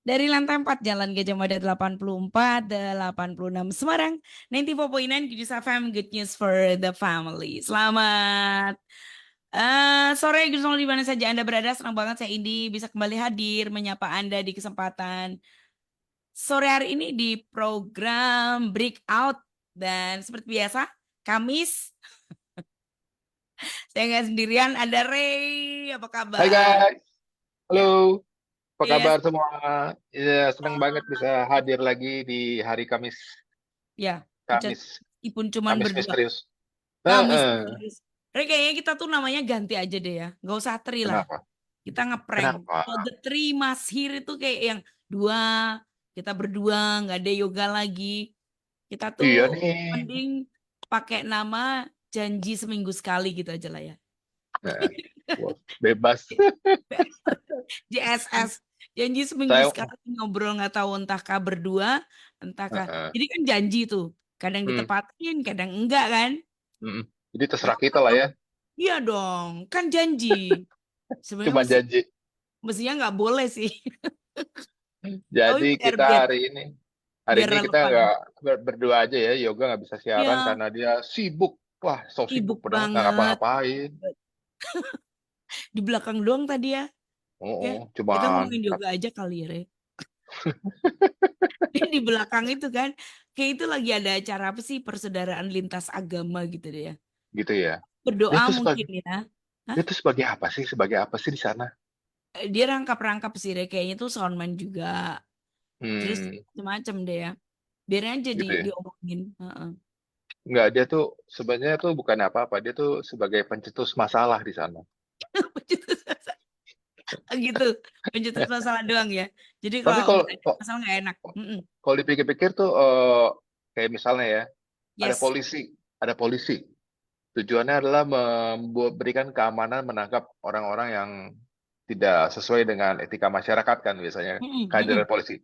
Dari lantai 4 Jalan Gajah Mada 84, 86 Semarang, 94.9 Kudus FM, Good News for the Family. Selamat sore Gus Nol, di mana saja Anda berada. Senang banget saya Indi bisa kembali hadir menyapa Anda di kesempatan sore hari ini di program Breakout. Dan seperti biasa, Kamis, saya nggak sendirian, ada Ray. Apa Hai kabar? guys, halo, Ya, apa yes, kabar semua? Ya, senang banget bisa hadir lagi di hari Kamis, ya, kita Kamis, meskipun cuman Kamis berdua. misterius. Kamis. Heeh. Tapi kayaknya kita tuh namanya ganti aja deh ya. Gak usah Tri lah. Kenapa? Kita ngeprank. Kenapa? Kalau The Three Mas Hir itu kayak yang dua, kita berdua, nggak ada yoga lagi. Kita tuh Iya nih. mending pakai nama janji seminggu sekali gitu aja lah ya. Nah, wah, bebas. JSS. Janji seminggu Saya, sekali ngobrol nggak tahu entahkah berdua, entahkah. heeh. Jadi kan janji tuh. Kadang Hmm, ditepatin, kadang enggak kan. hmm. Jadi Gak terserah apa kita lah dong. ya, Iya dong, kan janji. Sebenarnya cuma janji. mestinya nggak boleh sih. Tapi Jadi biar kita biar hari biar ini kita relevan. nggak berdua aja ya, Yoga nggak bisa siaran Ya, karena dia sibuk. Wah, so sibuk sibuk padahal nggak banget. ngapa-ngapain. Di belakang doang tadi ya. Oh, Ya, oh, kita cuman ngomongin yoga aja kali ya, Re. Di belakang itu kan, kayak itu lagi ada acara apa sih, persaudaraan lintas agama gitu deh ya. gitu ya. Dia Berdoa tuh mungkin sebagai ya. Hah? Dia tuh sebagai apa sih? Sebagai apa sih di sana? Dia rangkap-rangkap sih, Re. Kayaknya tuh soundman juga. Terus Hmm, macam-macam deh ya. Biar aja gitu ya. diomongin. Heeh. Enggak, dia tuh sebenarnya tuh bukan apa-apa. Dia tuh sebagai pencetus masalah di sana. Gitu, pencetus masalah doang ya. Jadi Tapi kalau kalau nggak ada masalah nggak enak. Mm-mm. kalau dipikir-pikir tuh kayak misalnya ya, ada Yes. polisi, ada polisi. Tujuannya adalah memberikan keamanan menangkap orang-orang yang tidak sesuai dengan etika masyarakat kan biasanya Mm-mm, kehadiran mm-mm. polisi.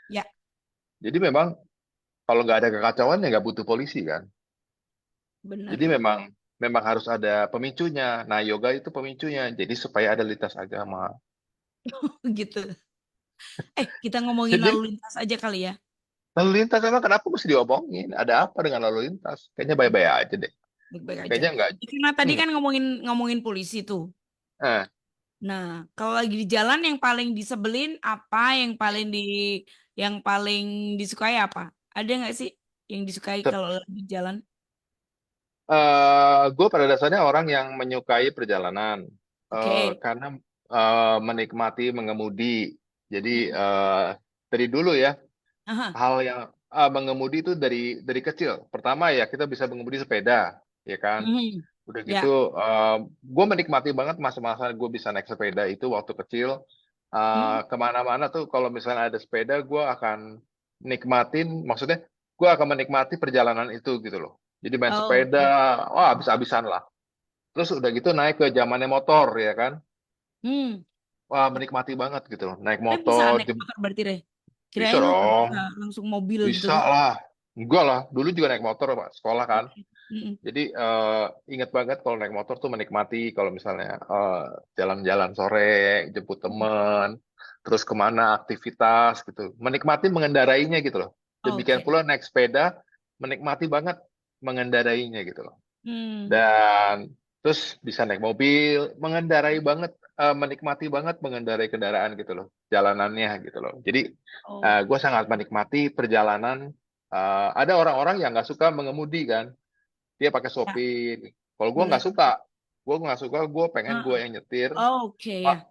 Ya, Jadi memang kalau nggak ada kekacauan ya nggak butuh polisi kan. Jadi benar. memang memang harus ada pemicunya. Nah, yoga itu pemicunya. Jadi supaya ada lintas agama. Gitu. Kita ngomongin lalu Jadi lintas aja kali ya. lalu lintas emang kenapa mesti diomongin? Ada apa dengan lalu lintas? Kayaknya baik-baik aja deh. Baik-baik aja. Kayaknya enggak. Karena tadi Hmm. kan ngomongin ngomongin polisi tuh. Eh, Nah, kalau lagi di jalan yang paling disebelin apa? Yang paling disukai apa? Ada nggak sih yang disukai kalau lagi di jalan? gue pada dasarnya orang yang menyukai perjalanan Oke. karena menikmati mengemudi. Jadi Mm-mm. dari dulu ya Aha. hal yang mengemudi itu dari kecil. Pertama ya kita bisa mengemudi sepeda, ya kan? Mhm. Udah gitu, Ya. gue menikmati banget masa-masa gue bisa naik sepeda itu waktu kecil. Mm. Kemana-mana tuh kalau misalnya ada sepeda, gue akan nikmatin, maksudnya gue akan menikmati perjalanan itu gitu loh. Jadi main Oh, sepeda, oke. wah habis-habisan lah. Terus udah gitu naik ke zamannya motor ya kan. Hmm. Wah menikmati banget gitu loh. Naik Tapi bisa motor, naik motor berarti deh. bisa Kirain lu dong, bisa langsung mobil gitu bisa kan. lah. Enggak lah, dulu juga naik motor Pak, sekolah kan. Oke. Mm-mm. Jadi ingat banget kalau naik motor tuh menikmati kalau misalnya jalan-jalan sore, jemput temen, terus kemana aktivitas gitu. Menikmati mengendarainya gitu loh. Demikian Oke. pula naik sepeda, menikmati banget mengendarainya gitu loh. Hmm. Dan terus bisa naik mobil, mengendarai banget, menikmati banget mengendarai kendaraan gitu loh, jalanannya gitu loh. Jadi Oh, gue sangat menikmati perjalanan. Ada orang-orang yang nggak suka mengemudi kan, dia pakai ya, sopir. Kalau benar. gue nggak suka, gue pengen gue Heeh. yang nyetir. Oke Ma- ya.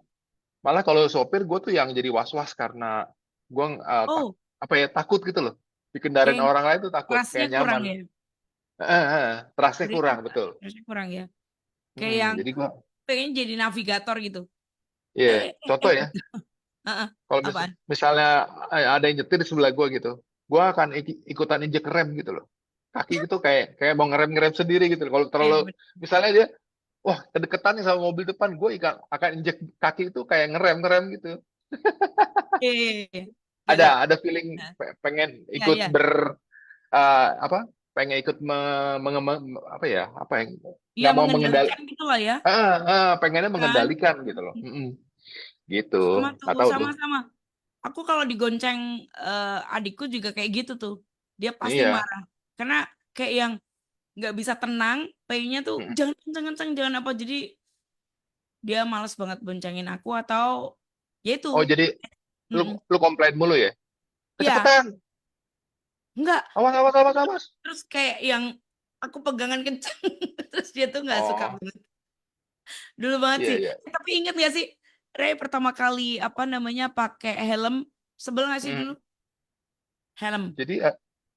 Malah kalau sopir gue tuh yang jadi was-was karena gue Oh, apa ya takut gitu loh. Dikendarain kayak orang lain tuh takut, kerasnya kayak kurang nyaman. ya. Trustnya Berarti kurang betul. kerasnya kurang ya. Kayak yang Jadi gue, pengen jadi navigator gitu. ya contoh ya, Gitu. Heeh. kalau Apaan? misalnya ada yang nyetir di sebelah gue gitu, gue akan ikutan injek rem gitu loh. Kaki gitu kayak kayak mau ngerem-ngerem sendiri gitu loh. Kalau terlalu Bener. misalnya dia wah kedekatan nih sama mobil depan, gue akan injek kaki itu kayak ngerem-ngerem gitu. Iya. Gak, gak. Ada feeling Nah, pengen iya, ikut iya. apa? Pengen ikut apa ya? Apa yang Iya, nggak mau mengendalikan gitu lah ya. pengennya Kan? mengendalikan gitu loh. Mm-mm. Gitu. Sama tuh, Nggak tahu tuh. sama-sama. Aku kalau digonceng adikku juga kayak gitu tuh. Dia pasti Iya. marah. Karena kayak yang nggak bisa tenang, pengennya tuh Mm. jangan kenceng-kenceng, jangan apa. Jadi dia males banget boncengin aku atau ya itu. Oh, jadi lu Mm-mm. lu komplain mulu ya? Ya, Kecepatan. enggak. Awas, awas, awas, awas. Terus kayak yang aku pegangan kenceng. Terus dia tuh nggak suka Oh, banget. Dulu banget iya, sih. iya. Tapi inget gak sih, Ray pertama kali apa namanya pakai helm, sebel gak sih dulu? Mm. Helm, Jadi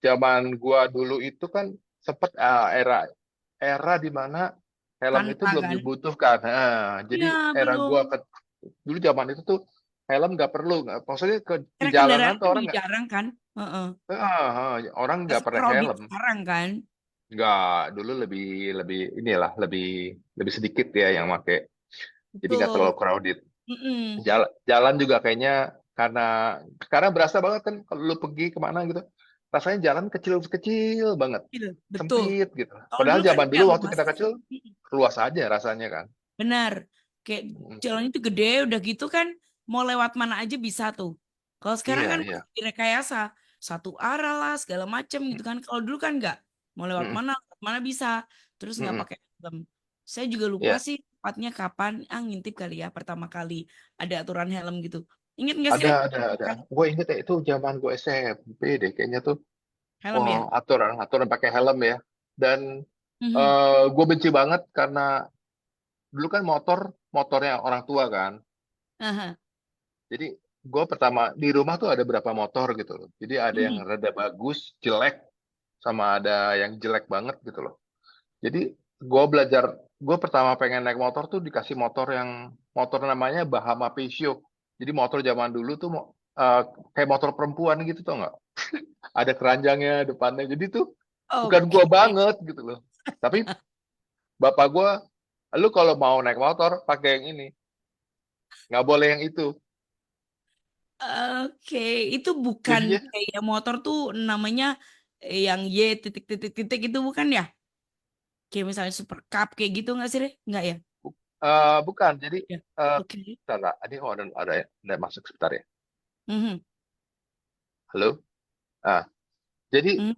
zaman gua dulu itu kan sempet era era di mana helm itu tanpa belum kan? dibutuhkan. Nah, jadi Iya, era belum. gua dulu zaman itu tuh helm nggak perlu. Maksudnya di Karena jalanan kendaraan tuh kan orang juga nggak, jarang kan? Heeh. orang Gak nggak pakai sekredit helm. sekarang kan? Nggak, dulu lebih lebih inilah lebih lebih sedikit ya yang pakai. Jadi nggak Betul. terlalu crowded. Mm-mm. Jalan juga kayaknya karena sekarang berasa banget kan kalau lu pergi kemana gitu, rasanya jalan kecil-kecil banget, Gitu. Betul. sempit gitu. Kalau Padahal dulu kan zaman dulu nggak waktu luas. kita kecil Mm-mm. luas aja rasanya kan. Benar. Kayak Mm. jalan itu gede, udah gitu kan mau lewat mana aja bisa tuh. Kalau sekarang Iya, kan iya. direkayasa satu arah lah segala macem gitu kan. Kalau dulu kan nggak mau Mm-mm. lewat mana bisa. Terus nggak Mm-mm. pakai helm. Saya juga lupa Iya, sih tepatnya kapan ngintip kali ya pertama kali ada aturan helm gitu. Ingat nggak sih, Re? ada. Kan Gue inget ya itu zaman gue SMP deh kayaknya tuh. helm Wah, ya? aturan aturan pakai helm ya. Dan Mhm. gue benci banget karena dulu kan motornya orang tua kan. Aha. Jadi gue pertama di rumah tuh ada berapa motor gitu loh. Jadi ada yang Mhm. rada bagus, jelek, sama ada yang jelek banget gitu loh. Jadi gue belajar, gue pertama pengen naik motor tuh dikasih motor namanya Bahama Passion. Jadi motor zaman dulu tuh eh, kayak motor perempuan gitu tau nggak? Ada keranjangnya depannya. Jadi tuh bukan Oke. gue banget gitu loh. Tapi bapak gue, lu kalau mau naik motor pakai yang ini, nggak boleh yang itu. Oke, itu bukan Jadinya kayak motor tuh namanya yang Y titik-titik-titik itu bukan ya? Kayak misalnya Super Cup kayak gitu nggak sih, Re? Nggak ya? bukan. Jadi Ya. eh Oke. bentar, Nak. Ini ada masuk sebentar ya. Mhm. Halo. Ah, jadi Mhm.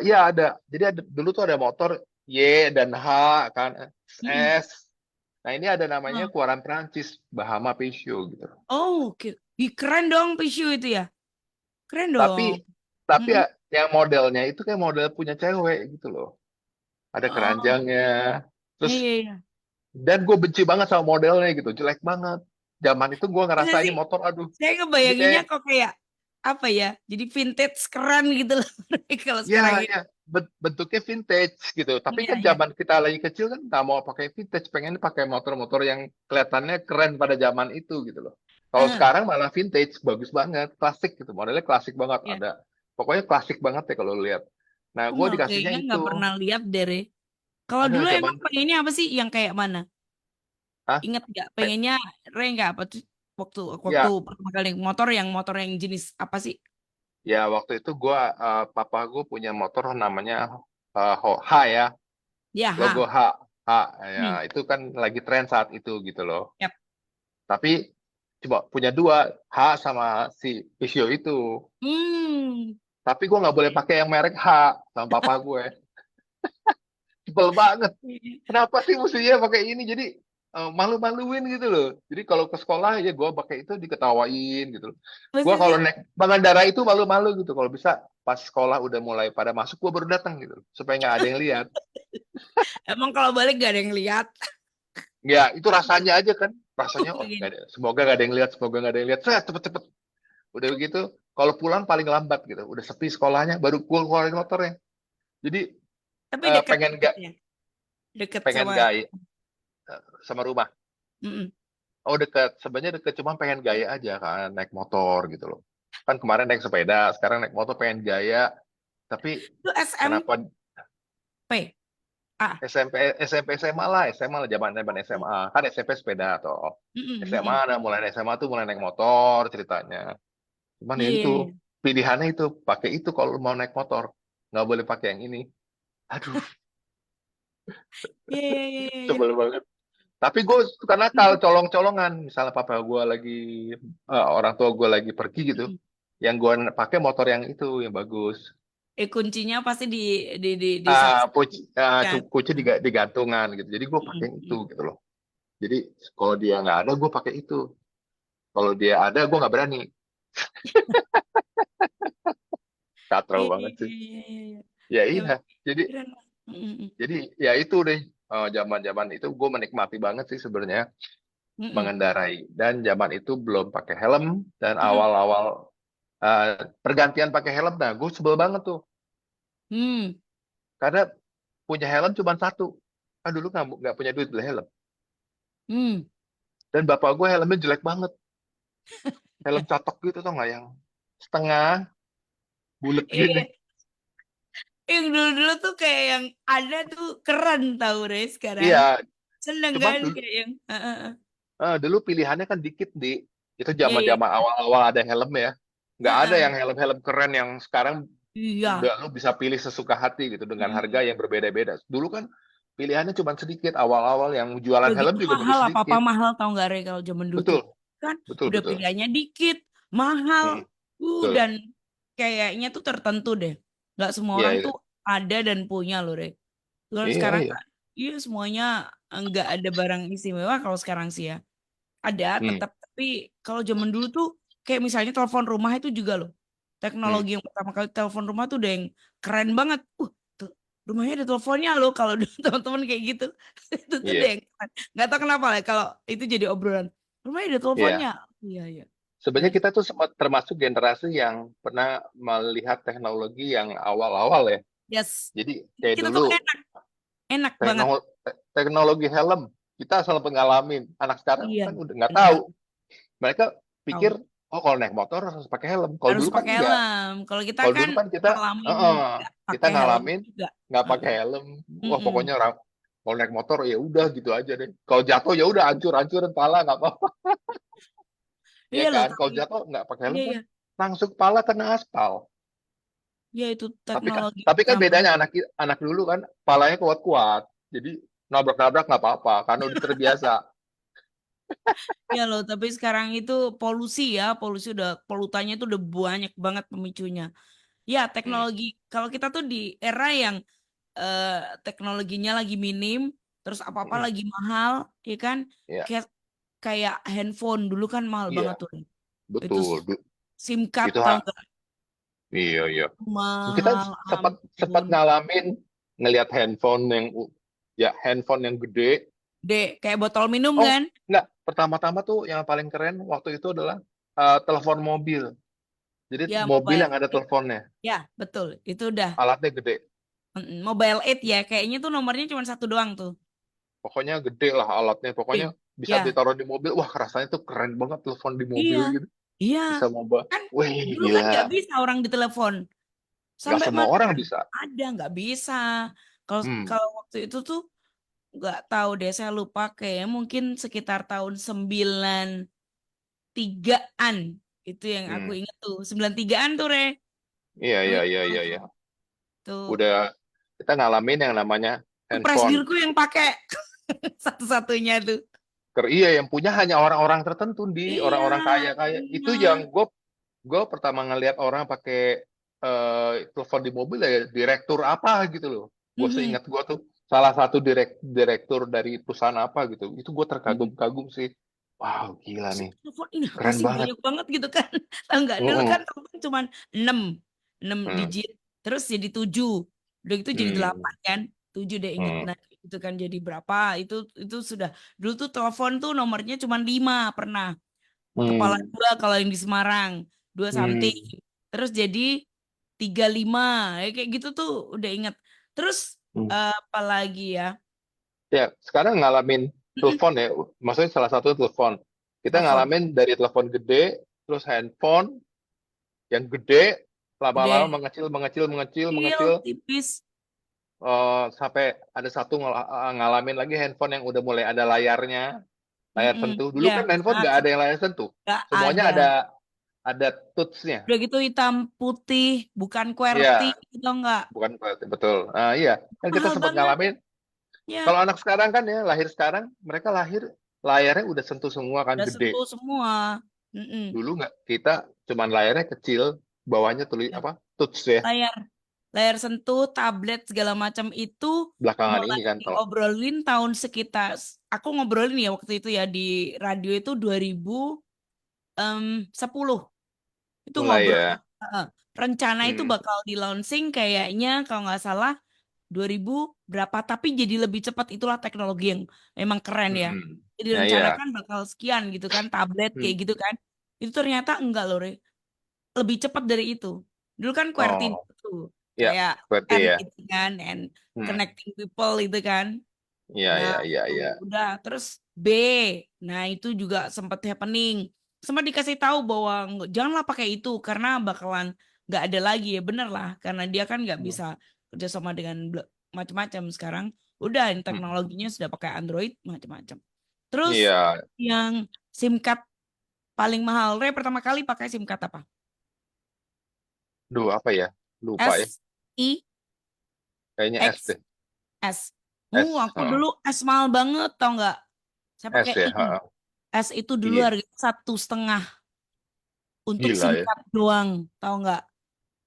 ya ada. Jadi dulu tuh ada motor Y dan H kan, Mhm. S. Nah ini ada namanya Oh, keluaran Prancis, Bahama Passion gitu. oh, oke. Ih, keren dong Pishu itu ya. Keren Tapi dong. tapi Mhm. ya, yang modelnya itu kayak model punya cewek gitu loh. Ada Oh, keranjangnya. Terus iya, iya. dan gue benci banget sama modelnya gitu, jelek banget. Zaman itu gue Enggak ngerasain sih, motor, aduh, saya ini ngebayanginnya kayak kok kayak apa ya? Jadi vintage keren gitu loh. Kalau ya, sekarang ini. ya, bentuknya vintage gitu. Tapi Iya, kan iya. zaman kita lagi kecil kan nggak mau pakai vintage, pengen pakai motor-motor yang kelihatannya keren pada zaman itu gitu loh. Kalau Heeh, sekarang malah vintage, bagus banget, klasik gitu, modelnya klasik banget iya. ada. Pokoknya klasik banget ya kalau lu lihat. Nah, Aku gue nggak dikasihnya kayaknya itu. nggak pernah lihat deh, Re. Kalau Ada dulu emang zaman, pengennya apa sih yang kayak mana? ah, Ingat nggak? Pengennya Re nggak apa tuh waktu waktu ya, pertama kali naik motor yang jenis apa sih? ya waktu itu papa gue punya motor namanya H ya, Ya, logo ha. H, ya Hmm. itu kan lagi tren saat itu gitu loh. Yap. Tapi coba punya dua, H sama si Visio itu. Hmm. Tapi gue nggak boleh pakai yang merek H sama papa gue. Sebel banget. Kenapa sih mestinya pakai ini? Jadi malu-maluin gitu loh. Jadi kalau ke sekolah ya gue pakai itu diketawain gitu loh. Gue Masa kalau sih? naik pengendara itu malu-malu gitu. Kalau bisa pas sekolah udah mulai pada masuk, gue baru datang gitu loh. Supaya nggak ada yang lihat. Emang kalau balik gak ada yang lihat. Ya itu rasanya aja kan. Rasanya oh nggak Begini. ada. Semoga nggak ada yang lihat. Semoga nggak ada yang lihat. Saya cepet-cepet. Udah begitu. Kalau pulang paling lambat gitu. Udah sepi sekolahnya. Baru keluarin motornya. Jadi Tapi deket pengen gak deketnya. Deket pengen sama. gaya sama rumah. Mm-mm. Oh dekat, sebenarnya deket cuma pengen gaya aja kan naik motor gitu loh. Kan kemarin naik sepeda, sekarang naik motor pengen gaya. Tapi Itu kenapa SMP. Ah. SMP SMA lah, SMA lah zaman zaman SMA. Kan SMP sepeda atau Mm-mm, SMA mm-mm. nah mulai SMA tuh mulai naik motor ceritanya. Cuman ya Iya, itu iya, iya. pilihannya itu pakai itu kalau mau naik motor, nggak boleh pakai yang ini. Aduh, Iya, iya, iya, iya, iya. sebel banget. Tapi gue suka nakal, colong-colongan. Misalnya papa gue lagi, orang tua gue lagi pergi gitu, yang gue pakai motor yang itu yang bagus. Kuncinya pasti di saksi kan. Kunci digantungan gitu. Jadi gue pakai itu gitu loh. Jadi kalau dia nggak ada, gue pakai itu. Kalau dia ada, gue nggak berani. Katro Iya, banget iya, sih. iya, iya, iya. Ya Ya, iya. Jadi keren. Mm-mm. jadi ya itu deh. Zaman-zaman itu gue menikmati banget sih sebenarnya Mm-mm. mengendarai. Dan zaman itu belum pakai helm dan Mm-mm. awal-awal eh, pergantian pakai helm. Nah, gue sebel banget tuh Hmm. karena punya helm cuma satu. Kan dulu nggak punya duit beli helm. Hmm. Dan bapak gue helmnya jelek banget. Helm catok gitu tuh nggak yang setengah bulat gini. Iya, yang dulu-dulu tuh kayak yang ada tuh keren tau Re sekarang. Iya, Seneng cuman kan dulu kayak yang dulu pilihannya kan dikit di itu Iya, iya. zaman-zaman awal-awal ada helm ya. Nggak ada Heeh. yang helm-helm keren yang sekarang Iya. udah lu bisa pilih sesuka hati gitu dengan harga Mm. yang berbeda-beda. Dulu kan pilihannya cuma sedikit awal-awal yang jualan Udah helm gitu juga baru mahal apa-apa sedikit. mahal tau nggak Re kalau zaman dulu tuh. Betul, Kan betul, udah betul. pilihannya dikit, mahal. Hmm, betul. Dan kayaknya tuh tertentu deh. Nggak semua Iya, orang iya. tuh ada dan punya loh Re. Kalau Iya, sekarang iya. kan, iya semuanya nggak ada barang istimewa kalau sekarang sih ya. Ada Hmm, tetap, tapi kalau zaman dulu tuh kayak misalnya telepon rumah itu juga loh. hmm. Teknologi yang pertama kali telepon rumah tuh udah yang keren banget. Rumahnya ada teleponnya loh kalau dulu teman-teman kayak gitu. Itu tuh Iya, deh yang keren. Nggak tahu kenapa lah kalau itu jadi obrolan. Rumahnya ada iya. teleponnya. Iya, iya. Sebenarnya Benar. kita tuh sempat termasuk generasi yang pernah melihat teknologi yang awal-awal ya. Yes. Jadi kayak Kita dulu tuh enak, enak banget. teknologi helm kita asal pengalamin. Anak sekarang Iya, kan udah nggak iya. tahu. Mereka pikir, Tahu. oh kalau naik motor harus pakai helm. Kalau Harus dulu kan pakai enggak. helm. Kalau kita Kalau kan dulu kan kita, ngalamin nggak kita pakai helm ngalamin juga. nggak pakai Mm-mm. helm. Wah Mm-mm. pokoknya orang kalau naik motor ya udah gitu aja deh. Kalau jatuh ya udah hancur pala nggak apa-apa ya Iya loh, kan. tapi Kalau jatuh nggak pakai iya helm kan ya, langsung kepala kena aspal. ya itu Tapi teknologi tapi kan pertama. bedanya anak anak dulu kan palanya kuat-kuat. Jadi nabrak-nabrak nggak apa-apa karena udah terbiasa. Ya loh, tapi sekarang itu polusi ya, polusi udah polutannya itu udah banyak banget pemicunya. Ya, Hmm, teknologi kalau kita tuh di era yang eh, teknologinya lagi minim, terus apa-apa hmm, lagi mahal, ya kan? ya, Kayak kayak handphone dulu kan mahal iya, banget tuh. Itu betul. SIM card Itu tahu nggak? iya, iya. Kita Mahal sempat sempat ampun. ngalamin ngelihat handphone yang ya handphone yang gede. Dek, kayak botol minum Oh, kan? enggak. Pertama-tama tuh yang paling keren waktu itu adalah telepon mobil. Jadi Ya, mobil mobile. yang ada teleponnya, Ya, betul. Itu udah alatnya gede. Mobile 8 ya, kayaknya tuh nomornya cuma satu doang tuh. Pokoknya gede lah alatnya. Pokoknya Oke. bisa Ya, ditaruh di mobil. Wah, rasanya tuh keren banget telepon di iya, mobil gitu. iya. Bisa mobile. Kan Wih, dulu kan gila. nggak bisa orang ditelepon. Nggak Sampai semua mana orang bisa. ada nggak bisa. Kalau Hmm, kalau waktu itu tuh nggak tahu deh, saya lupa kayak mungkin sekitar tahun 93-an. Itu yang aku hmm. inget tuh. 93-an tuh, Re. Iya, Tuh iya, itu iya, iya, iya. tuh. Udah kita ngalamin yang namanya Itu handphone. presidenku yang pakai satu-satunya tuh. Iya, yang punya hanya orang-orang tertentu di Iya, orang-orang kaya-kaya. Itu iya. yang gue pertama ngelihat orang pakai telepon di mobil ya direktur apa gitu loh. Gue Mhm. seingat gue tuh salah satu direktur dari perusahaan apa gitu. Itu gue Mhm. terkagum-kagum sih. Wow, gila Terus nih. telepon ini apa Keren sih banget. banyak banget gitu kan. Tahu nggak dulu kan Mm-mm. telepon cuma 6 6 Hmm. digit. Terus jadi 7. Udah gitu jadi Hmm. 8 kan. 7 deh inget. Hmm. Nah, itu kan jadi berapa? Itu sudah dulu tuh telepon tuh nomornya cuma 5 pernah. Kepala Hmm. dua kalau yang di Semarang, 2 something. Hmm. Terus jadi 35. Ya, kayak gitu tuh udah inget. Terus Hmm. apa lagi ya? Ya, sekarang ngalamin Mm-mm. telepon ya. Maksudnya salah satu telepon. Kita Telepon ngalamin dari telepon gede, terus handphone yang gede, lama-lama gede, mengecil, mengecil, mengecil, kecil, mengecil, tipis. sampai ada satu ngalamin lagi handphone yang udah mulai ada layarnya, layar Mm-mm. sentuh. Dulu Ya, kan handphone nggak ada yang layar sentuh, nggak semuanya ada. ada touch-nya. Udah gitu hitam putih, bukan QWERTY Iya, gitu enggak. bukan betul. Iya, kan kita Mahal sempat banget. ngalamin Ya, Kalau anak sekarang kan ya, lahir sekarang, mereka lahir layarnya udah sentuh semua kan, udah gede. sentuh semua. Mm-mm. Dulu nggak, kita cuman layarnya kecil, bawahnya tulis Ya. apa, touch ya, Layar, layar sentuh, tablet segala macam itu belakangan mulai ini kan. Kalau diobrolin tahun sekitar, aku ngobrolin ya waktu itu ya di radio itu 2010 itu mulai ngobrol. ya, Heeh. Rencana itu hmm, bakal di launching kayaknya kalau nggak salah 2000 berapa, tapi jadi lebih cepat, itulah teknologi yang emang keren ya. Jadi nah rencana ya, kan bakal sekian gitu kan, tablet kayak gitu hmm. kan. Itu ternyata enggak loh, Re. Lebih cepat dari itu. Dulu kan QWERTY Oh, tuh, ya, kayak berarti N ya, gitu kan, and hmm. connecting people itu kan. Ya, Nah, ya, ya, itu ya, udah terus B. Nah, itu juga sempat happening. Sempat dikasih tahu bahwa janganlah pakai itu karena bakalan nggak ada lagi ya, bener lah, karena dia kan nggak hmm. bisa kerjasama dengan macam-macam sekarang. Udah, ini Hmm. teknologinya sudah pakai Android macam-macam. Terus Iya, yang SIM card paling mahal, Re, pertama kali pakai SIM card apa? duh apa ya, lupa ya, S, I, kayaknya S X, deh, S. S, Aku dulu S mahal banget, tau nggak? Saya pakai S ya, I. S itu dulu iya, harga 1,5 untuk gila SIM ya, card doang, tahu nggak?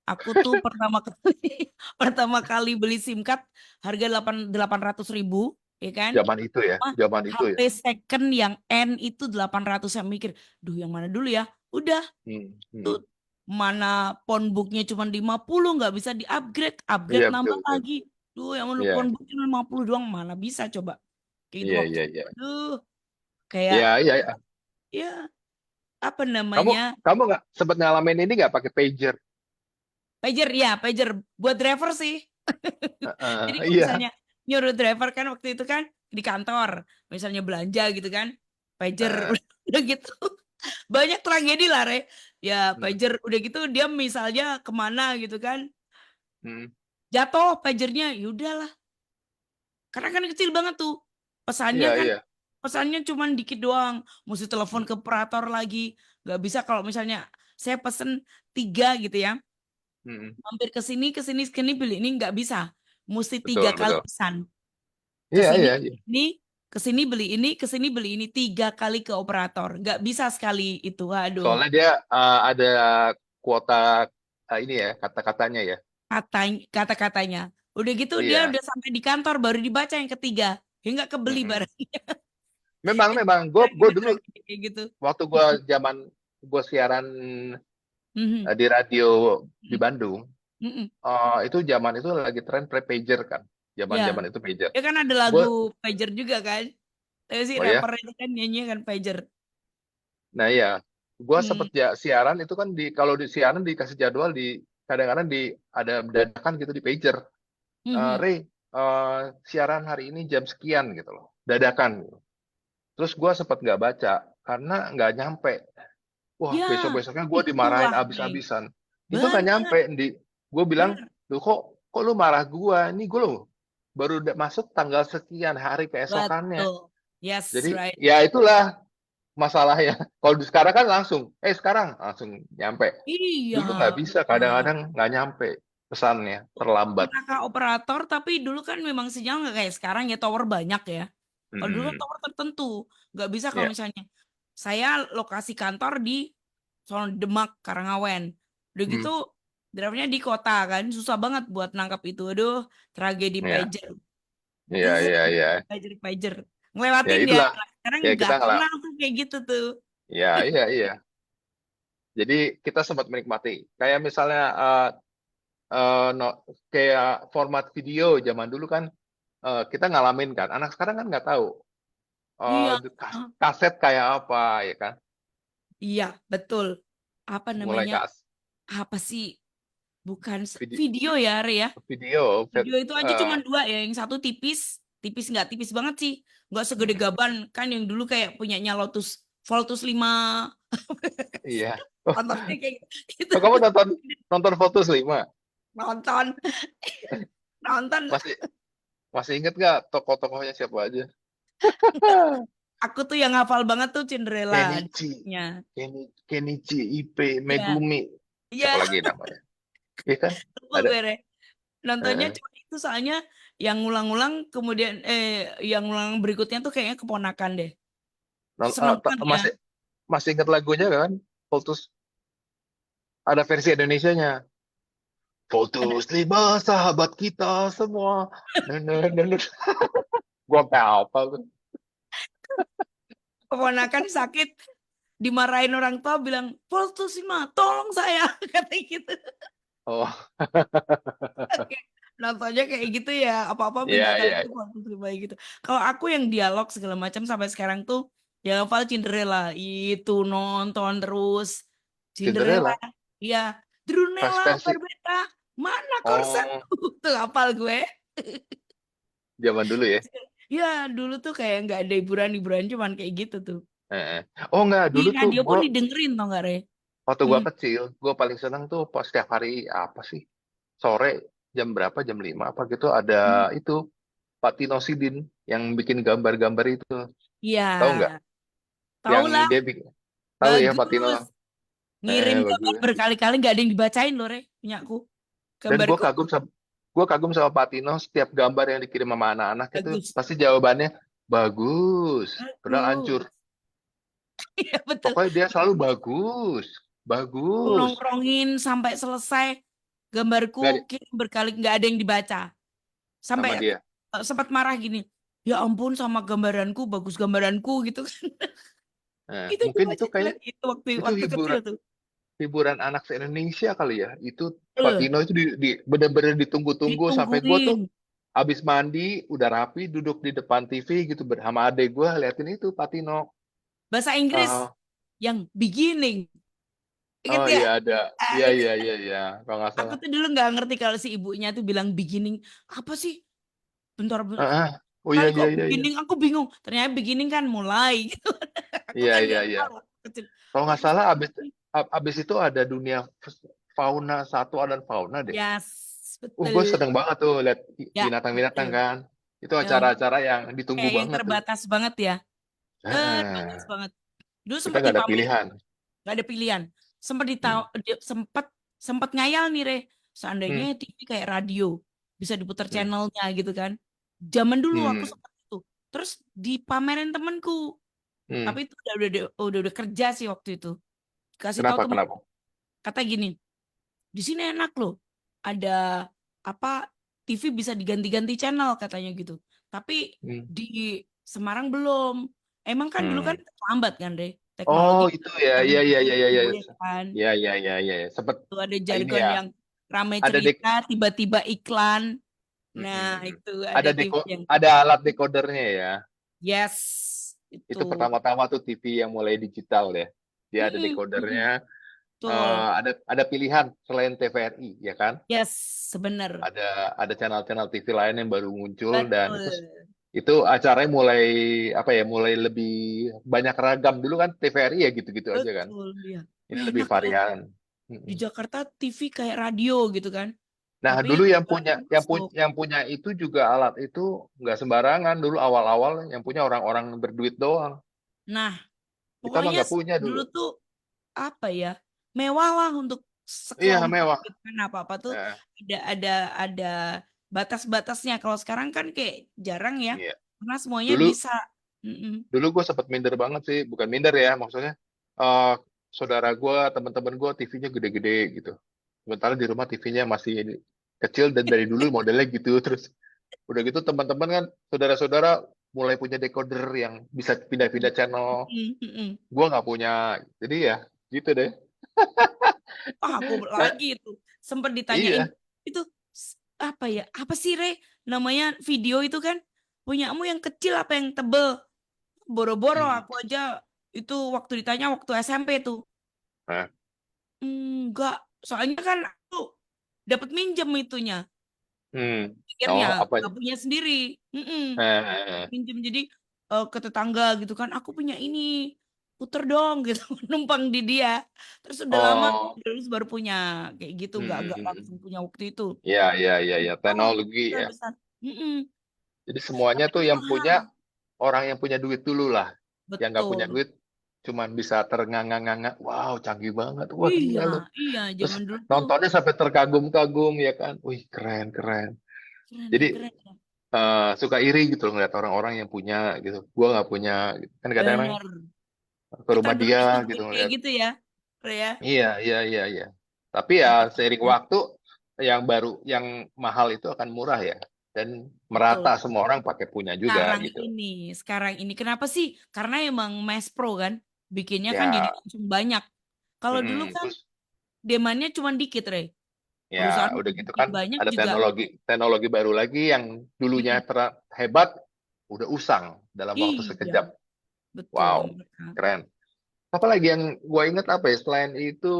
Aku tuh pertama kali pertama kali beli SIM card harga 800.000, ya kan? zaman itu ya, Wah, zaman itu HP ya, second yang N itu 800, saya mikir, duh yang mana dulu ya? Udah, hmm. tuh Hmm. mana phonebooknya cuma 50 nggak bisa di-upgrade, Iya upgrade betul nambah betul, lagi. Duh, yang mana iya, phonebook cuma 50 doang, mana bisa coba? Kayak gitu iya, waktu. iya, iya, Aduh, kayak iya, iya, iya. ya apa Kamu namanya? kamu nggak sempat ngalamin ini nggak pakai pager? Pager, ya, pager buat driver sih. Jadi kalau Iya. misalnya nyuruh driver kan waktu itu kan di kantor, misalnya belanja gitu kan, pager Heeh. udah gitu. Banyak tragedi lah, Re. Ya, Hmm. pager udah gitu dia misalnya kemana gitu kan, Hmm. jatuh pagernya, ya udahlah. Karena kan kecil banget tuh. Pesannya Iya kan iya. pesannya cuman dikit doang. Mesti telepon Hmm. ke operator lagi. Gak bisa kalau misalnya saya pesen 3 gitu ya. Hmm. Mampir ke sini, ke sini beli ini nggak bisa. Mesti 3 kali Betul betul. pesan. Ke Iya sini iya iya. beli ini, ke sini beli ini, ke sini beli ini, 3 kali ke operator. Nggak bisa sekali itu. Aduh, Soalnya dia ada kuota ini ya kata-katanya ya. kata-katanya. Udah gitu dia Iya. udah sampai di kantor baru dibaca yang ketiga. Ya nggak kebeli Mm-mm. barangnya. Memang Itu memang gue dulu tragedi-tragedi kayak gitu. waktu gue zaman gue siaran Mhm. di radio di Bandung, Mhm. itu zaman itu lagi tren pager kan. Ya, Zaman-zaman itu pager. ya kan ada lagu Gue Pager juga kan. Tapi sih oh rapper ya. itu kan nyanyi kan Pager. Nah ya, gue Hmm. sempet ya siaran itu kan di kalau di siaran dikasih jadwal di kadang-kadang di ada dadakan gitu di pager. Mhm. Ray, siaran hari ini jam sekian gitu loh, dadakan. Terus gue sempet nggak baca karena nggak nyampe. Wah, Ya, besok-besoknya gue dimarahin itulah nih. abis-abisan. Itu nggak Bener, nyampe, gue bilang, bener. lu kok lu marah gue? Ini gue lo baru masuk tanggal sekian hari keesokannya. Betul. Yes, Jadi right. ya itulah masalah ya. Kalau di sekarang kan langsung, sekarang langsung nyampe. Iya. Dulu nggak bisa, kadang-kadang nggak nyampe pesannya, terlambat. Kita ke operator, tapi dulu kan memang sinyal nggak kayak sekarang ya, tower banyak ya. Kalau dulu kan Mm-mm. tower tertentu. Nggak bisa kalau Ya. misalnya saya lokasi kantor di sono Demak, Karangawen. Udah gitu, Hmm. drivernya di kota kan. Susah banget buat nangkap itu. Aduh, tragedi Ya, pager. iya, iya, iya. Pager, pager. Ya Ngelewatin ya. itulah. Nah, sekarang Ya nggak kita nggak. kenal tuh kayak gitu tuh. Ya, iya, iya. Jadi kita sempat menikmati. Kayak misalnya kayak format video zaman dulu kan kita ngalamin kan. Anak sekarang kan nggak tahu Iya. kaset kayak apa ya kan. Iya, betul. Apa Mulai namanya? Apa sih? Bukan video, video ya, Re ya. video, Video itu aja cuma eh, 2 ya. Yang satu tipis, tipis nggak tipis banget sih. Nggak segede hmm, gaban. Kan yang dulu kayak punyanya Lotus, Voltus 5. iya. Oh, Contohnya kayak gitu. oh, kamu nonton nonton Fotos 5? Nonton, nonton. Masih masih inget nggak tokoh-tokohnya siapa aja? Aku tuh yang hafal banget tuh Cinderella. Kenichi, Ya, Kenichi, Ipe, ya, Megumi, siapa ya. lagi namanya? Iya kan? Lupa Ada. gue, Re. Nontonnya eh, cuma Itu soalnya yang ngulang-ngulang kemudian yang ngulang berikutnya tuh kayaknya keponakan deh. Terus nonton ya. Masih masih ingat lagunya kan? Voltus ada versi Indonesianya. Ada Voltus 5 sahabat kita semua. Gua sampai apa tuh. keponakan sakit dimarahin orang tua bilang Voltus 5 tolong saya kata gitu. Oh, Oke. Nontonnya kayak gitu ya, apa-apa minta iya, iya. kalian tuh Voltus 5 gitu. Kalau aku yang dialog segala macam sampai sekarang tuh yang hafal Cinderella itu nonton terus Cinderella. Cinderella. Iya, Pas Drunella versi. Berbeta mana Oh, korsetku tuh hafal gue. zaman dulu ya. Ya dulu tuh kayak nggak ada hiburan-hiburan cuman kayak gitu tuh. Oh enggak, Di dulu tuh radio pun didengerin tau gak Re? waktu gua Hmm. kecil, gua paling seneng tuh pas setiap hari apa sih? Sore jam berapa? Jam 5 apa gitu ada Hmm. itu Pak Tino Sidin yang bikin gambar-gambar itu. Iya, Tahu nggak? tau Yang lah, dia bikin. Tahu ya Pak Tino? bagus. Ngirim gambar Bagus. berkali-kali nggak ada yang dibacain loh Re, punyaku. Dan Gambarku gua kagum sama Pak Tino setiap gambar yang dikirim sama anak-anak itu bagus. pasti jawabannya bagus. Padahal hancur. Bagus. Iya betul. Pokoknya dia selalu bagus. Aku Bagus. nongkrongin sampai selesai gambarku Nggak di- kirim berkali nggak ada yang dibaca. Sampai sama dia. sempat marah gini. Ya ampun sama gambaranku, bagus gambaranku gitu kan. Itu Mungkin itu dibaca kayak jelek itu waktu itu waktu kecil tuh. hiburan anak se-Indonesia kali ya. Itu Pak Eh, Tino itu bener-bener ditunggu-tunggu sampai gue tuh ditungguin. habis mandi udah rapi duduk di depan TV gitu bersama adek gue liatin itu Pak Tino. Bahasa Inggris Ah, yang beginning. Ingat oh ya? iya ada, Ah, iya itu iya iya iya kalau nggak aku salah. tuh dulu nggak ngerti kalau si ibunya tuh bilang beginning. Apa sih? Bentar, Ah, bentar. ah. Oh iya Kali iya kok iya iya beginning, aku bingung. Ternyata beginning kan mulai gitu. Aku iya kan iya nggak iya. tahu waktu kecil. Kalau Oh nggak terus salah abis itu ada dunia fauna satwa dan fauna deh. yes, Gue betul. seneng banget tuh lihat Ya, binatang-binatang betul. kan. Itu Ya, acara-acara yang ditunggu kayak yang banget tuh. terbatas banget ya. Terbatas Heeh. banget. Dulu Kita sempat nggak ada dipamerin, pilihan. nggak ada pilihan. Sempat Hmm. sempat sempat ngayal nih Re. Seandainya Hmm. TV kayak radio bisa diputar Hmm. channelnya gitu kan. Zaman dulu aku Hmm. sempat itu. Terus dipamerin temanku. Hmm. Tapi itu udah kerja sih waktu itu. Kasih tahu Kenapa? temen Kenapa? kata gini, di sini enak loh. Ada apa TV bisa diganti-ganti channel katanya gitu. Tapi Hmm. di Semarang belum. Emang kan dulu kan Hmm. lambat kan, Re. Oh, Teknologi itu ya, yang ya, ya, ya, ya, begitu ya, ya kan. ya, ya, ya, ya, ya. Sempet Tuh ada ini jargon ya, yang ramai ada dek, cerita, tiba-tiba iklan. Nah, mm-mm. itu ada TV yang Ada alat decodernya ya. yes, Itu itu. pertama-tama tuh TV yang mulai digital ya. Dia ada Mm-mm, decodernya, mm-mm. Betul. ada pilihan selain TVRI ya kan. Yes, sebenar. Ada channel-channel TV lain yang baru muncul dan Betul. itu acaranya mulai apa ya, mulai lebih banyak ragam. Dulu kan TVRI ya gitu-gitu aja kan. Betul, ya. Ini Wih, lebih enak ya. varian. Di Mm-mm. Jakarta TV kayak radio gitu kan. Nah, Tapi dulu yang sekarang punya masuk. yang punya itu juga alat itu nggak sembarangan. Dulu awal-awal yang punya orang-orang berduit doang. Nah, Kita mah pokoknya nggak punya dulu. dulu tuh apa ya? Mewah lah untuk Iya, sekelompok mewah. gitu kan apa-apa tuh Eh, ada batas-batasnya. Kalau sekarang kan kayak jarang ya. iya. Karena semuanya Dulu bisa. Mm-mm. dulu gue sempat minder banget sih, bukan minder ya, maksudnya eh saudara gue, teman-teman gue TV-nya gede-gede gitu. Sementara di rumah TV-nya masih kecil dan dari dulu modelnya gitu. Terus udah gitu teman-teman kan, saudara-saudara mulai punya decoder yang bisa pindah-pindah channel. Mm-mm. Mm-mm. Gue nggak punya, jadi ya gitu deh. Oh, aku Eh, lagi itu sempat ditanyain iya. itu apa ya? Apa sih Re? Namanya video itu kan punyamu yang kecil apa yang tebel? Boro-boro Hmm. aku aja itu waktu ditanya waktu SMP tuh. Nah, Enggak, soalnya kan aku dapat minjem itunya. hmm. Akhirnya Oh, apa? nggak punya sendiri. Mm-mm. Eh, Minjem jadi ke tetangga gitu kan. Aku punya ini, puter dong gitu, numpang di dia. Terus udah lama oh, terus baru punya kayak gitu, nggak hmm. langsung punya waktu itu. Ya, ya, ya, ya, Oh, teknologi besar ya. besar. Mm-mm. Jadi semuanya Tapi tuh itu yang punya mahal. orang yang punya duit dulu lah. Yang nggak punya Betul. duit cuman bisa ternganga-nganga. Wow, canggih banget. Wah, Iya, gila loh. iya. Terus Zaman dulu tuh nontonnya sampai terkagum-kagum ya kan. Wih, keren, keren. Keren Jadi ya, keren ya. suka iri gitu loh ngeliat orang-orang yang punya gitu. Gua nggak punya gitu. Kan kadang-kadang Bener. ke Kita rumah dulu dia juga gitu kayak ngeliat. gitu ya, Rea. Iya, iya, iya, iya. Tapi ya Kita seiring waktu yang baru, yang mahal itu akan murah ya. Dan merata betul. semua orang pakai punya juga gitu. Sekarang ini kenapa sih? Karena emang Mass Pro kan, bikinnya kan jadi Ya, langsung banyak. Kalau dulu kan terus demandnya cuma dikit, Re. ya Perusahaan udah mau gitu bikin kan banyak ada juga. teknologi teknologi baru lagi yang dulunya Mm-mm. hebat udah usang dalam waktu Iya, sekejap. betul. Wow, Mereka keren. Apa lagi yang gue inget apa ya selain itu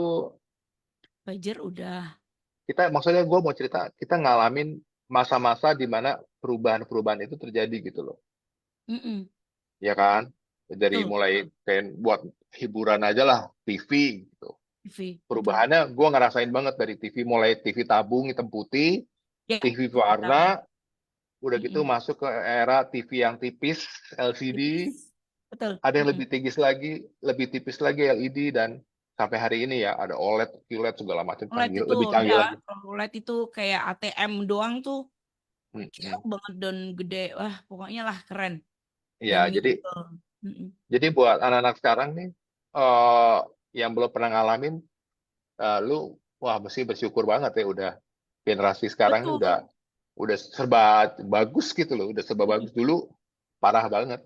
Pager udah. kita maksudnya gue mau cerita kita ngalamin masa-masa di mana perubahan-perubahan itu terjadi gitu loh. Mm-mm. Ya kan? Dari Betul. mulai kayak buat hiburan aja lah, TV gitu. TV, betul. Perubahannya gue ngerasain banget dari TV, mulai TV tabung hitam putih, Ya, TV kita. warna, udah gitu Mm-mm. masuk ke era TV yang tipis, LCD, Tipis. Betul. ada yang Mm-mm. lebih tipis lagi LED, dan sampai hari ini ya ada OLED, QLED segala macam OLED canggih, itu lebih canggih udah, lagi. kalau OLED itu kayak ATM doang tuh Mm-mm. jauh banget dan gede. Wah, pokoknya lah keren. Dan Ya, ngibel. Mm-mm. buat anak-anak sekarang nih, eh yang belum pernah ngalamin, lu wah mesti bersyukur banget ya udah generasi sekarang ini Betul. udah serba bagus gitu loh, udah serba bagus dulu parah banget.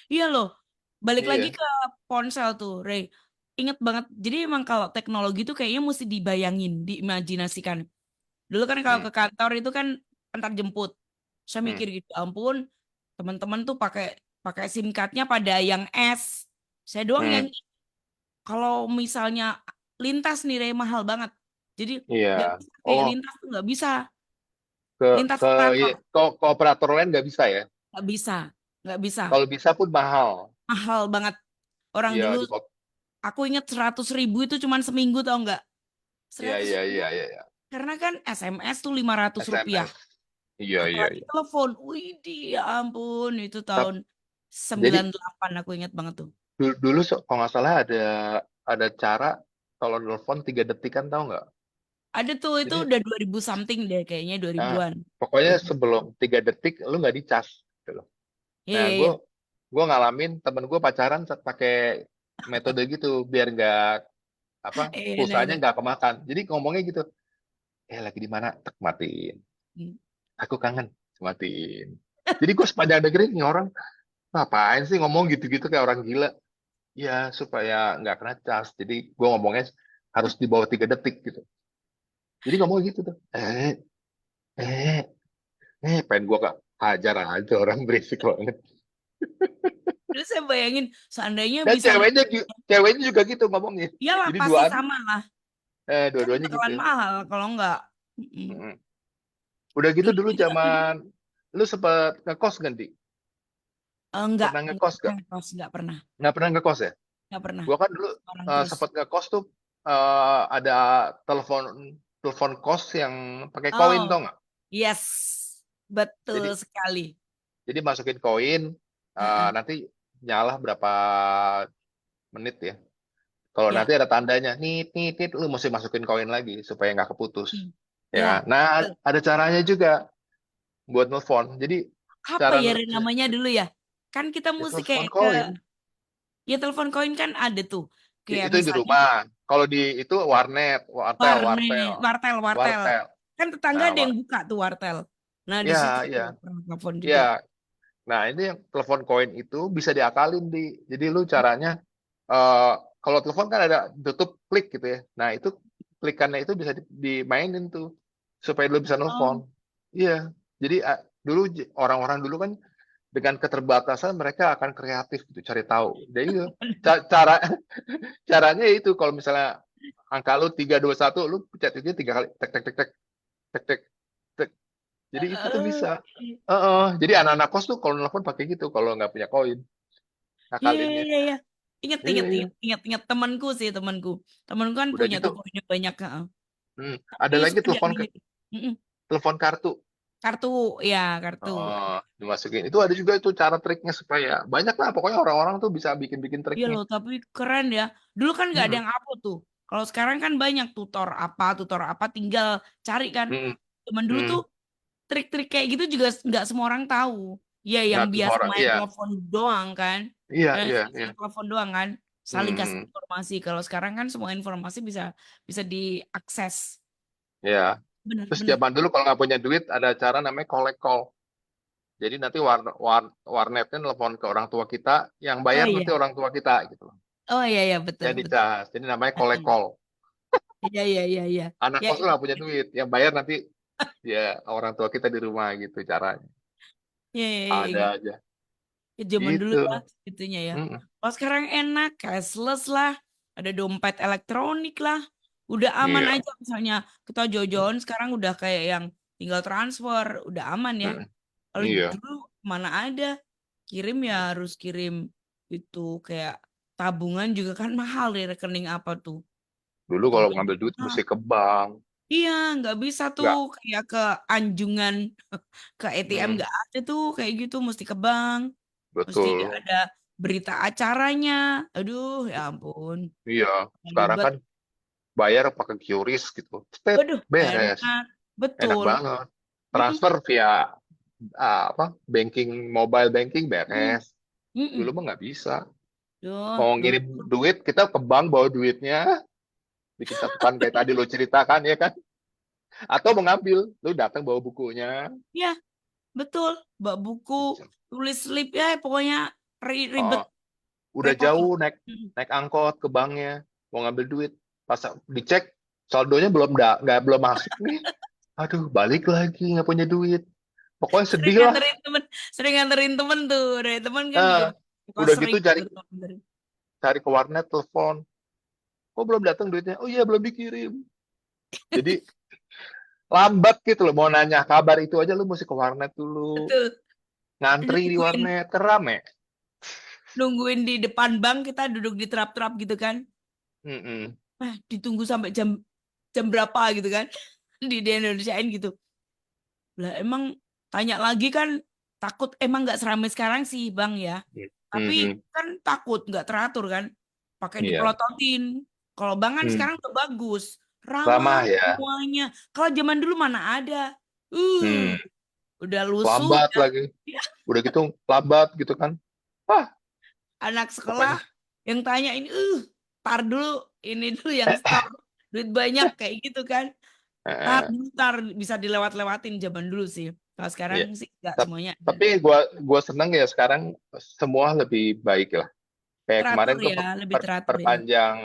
Iya loh, balik lagi Iya. ke ponsel tuh, Ray. Ingat banget. Jadi emang kalau teknologi tuh kayaknya mesti dibayangin, diimajinasikan. Dulu kan kalau Hmm, ke kantor itu kan antar jemput. Saya hmm, mikir gitu, ampun, teman-teman tuh pakai pakai SIM cardnya pada yang S. Saya doang yang hmm. kalau misalnya lintas nih, Ray, mahal banget. Jadi Iya. nggak bisa kayak Oh, lintas tuh nggak bisa. ke Lintas ke iya, operator ke operator lain nggak bisa ya? nggak bisa, nggak bisa. Kalau bisa pun mahal. Mahal banget. Orang Iya dulu di aku inget 100.000 itu cuman seminggu tau nggak? iya, seratus iya, ribu iya, iya, iya. karena kan SMS tuh 500 rupiah. SMS. Iya, iya, Apalagi iya. telepon. Wih, ya ampun, itu tahun Tapi jadi 98 aku ingat banget tuh. dulu kalau nggak salah ada cara kalau nelfon 3 detikan tahu nggak? Ada tuh, itu Jadi udah 2000 something deh, kayaknya ah, 2000-an. pokoknya 2000. sebelum 3 detik lu nggak dicas gitu loh. Iya, Nah, iya, gue iya. gue ngalamin temen gue pacaran pakai metode gitu biar nggak apa Nah, pulsanya itu. nggak kemakan. Jadi ngomongnya gitu, lagi di mana? Tak matiin. Hmm. Aku kangen, matiin. Jadi gue sepanjang dengerin nih orang ngapain sih ngomong gitu-gitu kayak orang gila. Ya supaya nggak kena cas. Jadi gue ngomongnya harus di bawah 3 detik gitu. Jadi ngomong gitu tuh. Eh, pengen gue gak hajar aja orang berisik banget. Terus saya bayangin, seandainya Dan bisa lebih, ceweknya juga gitu ngomongnya. iyalah Jadi pasti duaan, sama lah. Kan dua-duanya gitu. bakalan mahal kalau enggak. Mm-mm. Mm-mm. Udah gitu Dulu dulu juga kan, zaman lu sempet ngekos nggak, Di? Pernah enggak ngekos pernah gak? ngekos, enggak pernah. Nggak pernah ngekos ya? Enggak pernah. Gua kan dulu Orang terus. sempet ngekos tuh ada telepon telepon kos yang pakai koin Oh, tau nggak? yes. Betul Jadi sekali. masukin koin Heeh. nanti nyala berapa menit ya. Kalau nanti Ya. ada tandanya nit nit nit lu mesti masukin koin lagi supaya nggak keputus. Hmm. Ya. Ya. Nah, Betul. ada caranya juga buat nelfon. Jadi Apa cara ya Ren, namanya dulu ya? Kan kita ya mesti telepon kayak ke, koin. ya telepon koin kan ada tuh. Kayak Itu di misalnya rumah. Kalau di itu warnet, wartel, wartel, warnet, wartel, wartel. wartel. Kan tetangga Nah, ada yang buka tuh wartel. Nah, di situ ya, tuh ya, pernah telepon juga. ya. Nah, ini yang telepon koin itu bisa diakalin di. Jadi lu caranya eh kalau telepon kan ada tutup klik gitu ya. Nah, itu klikannya itu bisa dimainin tuh supaya lu bisa nelfon. Oh. Iya. Jadi dulu orang-orang dulu kan dengan keterbatasan mereka akan kreatif gitu cari tahu. Jadi itu cara caranya itu kalau misalnya angka lu 321 lu pencet itu 3 kali tek tek tek tek tek tek tek. Jadi itu tuh bisa. Eh, Jadi anak-anak kos tuh kalau nelfon pakai gitu kalau nggak punya koin Iya, iya, ngakalinnya. iya, iya. Ingat, Iya, ingat, iya. ingat, ingat, ingat temanku sih, temanku. Temanku kan Udah punya gitu. tuh koinnya banyak. Heeh. Ada Tapi lagi suka diambilin. Mm-mm. telepon kartu. Kartu, ya kartu. Oh, dimasukin. Itu ada juga itu cara triknya supaya banyak lah. Pokoknya orang-orang tuh bisa bikin-bikin Iya triknya. loh, tapi keren ya. Dulu kan nggak ada Mm-mm. yang upload tuh. Kalau sekarang kan banyak tutor apa, tinggal cari kan. Mm-mm. Cuman dulu tuh Mm. trik-trik kayak gitu juga nggak semua orang tahu. Ya, yang Nggak semua biasa orang, main iya, telepon doang kan, iya, iya, iya. yang telepon doang kan, saling kasih Hmm, informasi. Kalau sekarang kan semua informasi bisa bisa diakses. ya. Terus Benar-benar. zaman dulu kalau nggak punya duit, ada cara namanya collect call. Jadi nanti warnetnya telepon ke orang tua kita, yang Oh bayar nanti iya, orang tua kita gitu. oh iya iya betul Yang betul. dicas. Jadi namanya collect Heeh. call. Iya iya iya iya. Anak Ya kos tuh nggak punya duit, yang bayar nanti ya orang tua kita di rumah gitu caranya. iya iya iya. Ada Iya. aja. Ya, zaman dulu Gitu. ya itunya ya. Mm-mm. Kalau sekarang enak, cashless lah, ada dompet elektronik lah, udah aman Iya. aja. Misalnya kita jojon sekarang udah kayak yang tinggal transfer, udah aman ya. Mm-mm. Kalau Iya. dulu mana ada, kirim ya harus kirim itu kayak tabungan juga kan mahal di rekening apa tuh. Dulu kalau Tabungan ngambil duit mahal. mesti ke bank. Iya, nggak bisa tuh Nggak. kayak ke Anjungan, ke ATM Mm, nggak ada tuh kayak gitu, mesti ke bank. Mesti betul. ada berita acaranya. Aduh, ya ampun. Iya. Sekarang Ribet. kan bayar pakai QRIS gitu. Step, Waduh, beres. enak. Enak Betul. banget. Mm-mm, Transfer via apa? Banking, mobile banking mm-mm, beres. Dulu mm-mm. mah nggak bisa. Duh, Mau dulu. ngirim duit, kita ke bank bawa duitnya, bikin catatan kayak tadi lo ceritakan ya kan? Atau mengambil, lo datang bawa bukunya. Ya, betul. Mbak buku, tulis slip ya, pokoknya ribet, Oh, udah repot lah. jauh naik Mm. naik angkot ke banknya, mau ngambil duit. Pas dicek, saldonya belum masuk nih. Aduh, balik lagi nggak punya duit. Pokoknya Sering sedih lah. nganterin temen, sering nganterin temen tuh. Dari temen kan juga Eh, suka udah gitu sering cari gitu nganterin. cari ke warnet, telepon. Kok belum datang duitnya? Oh iya, belum dikirim. Jadi lambat gitu loh. Mau nanya kabar itu aja lu mesti ke warnet dulu. Betul. Ngantri di Nungguin, warnet, kerame. nungguin di depan bank kita duduk di terap-terap gitu kan. Mm-mm. Ditunggu sampai jam jam berapa gitu kan. Di Indonesiain gitu. Lah emang tanya lagi kan takut emang nggak seramai sekarang sih Bang ya. Tapi Mm-mm. kan takut nggak teratur kan. Pakai Iya. dipelototin. Kalau Bang kan Hmm. sekarang udah bagus. Ramah Ramah ya. semuanya. Kalau zaman dulu mana ada. Uh, Hmm. udah lusuh Lambat ya. lagi. Udah gitu lambat gitu kan. Ah, Anak sekolah pokoknya. yang tanya ini, tar dulu, ini dulu yang stop. Duit banyak kayak gitu kan. Tar Eh, dulu, tar bisa dilewat-lewatin zaman dulu sih. Kalau sekarang iya. sih nggak Tap- semuanya ada. Tapi gua seneng ya sekarang semua lebih baik lah. Kayak kemarin Teratur tuh ya, lebih teratur ya. perpanjang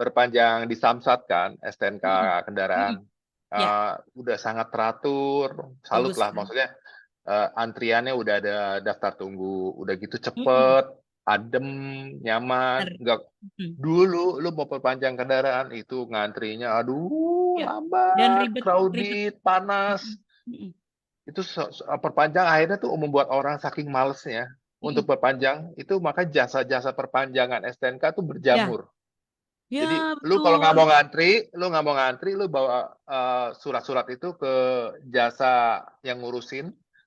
perpanjang di Samsat kan STNK Mm-mm, kendaraan. mm-mm. Ya, Udah sangat teratur. Salut bagus lah kan. maksudnya antriannya udah ada daftar tunggu, udah gitu Mm-mm, cepet, adem, nyaman. bener. Nggak Mm-mm. dulu lu mau perpanjang kendaraan itu ngantrinya, aduh Ya, dan lambat, ribet, ribet. crowded, panas. Mm-mm, mm-mm, Itu perpanjang akhirnya tuh membuat orang saking malesnya untuk mm-mm. perpanjang itu maka jasa-jasa perpanjangan STNK tuh Ya, berjamur. Jadi ya lu kalau nggak mau betul. ngantri, lu nggak mau ngantri, lu bawa surat-surat itu ke jasa yang ngurusin,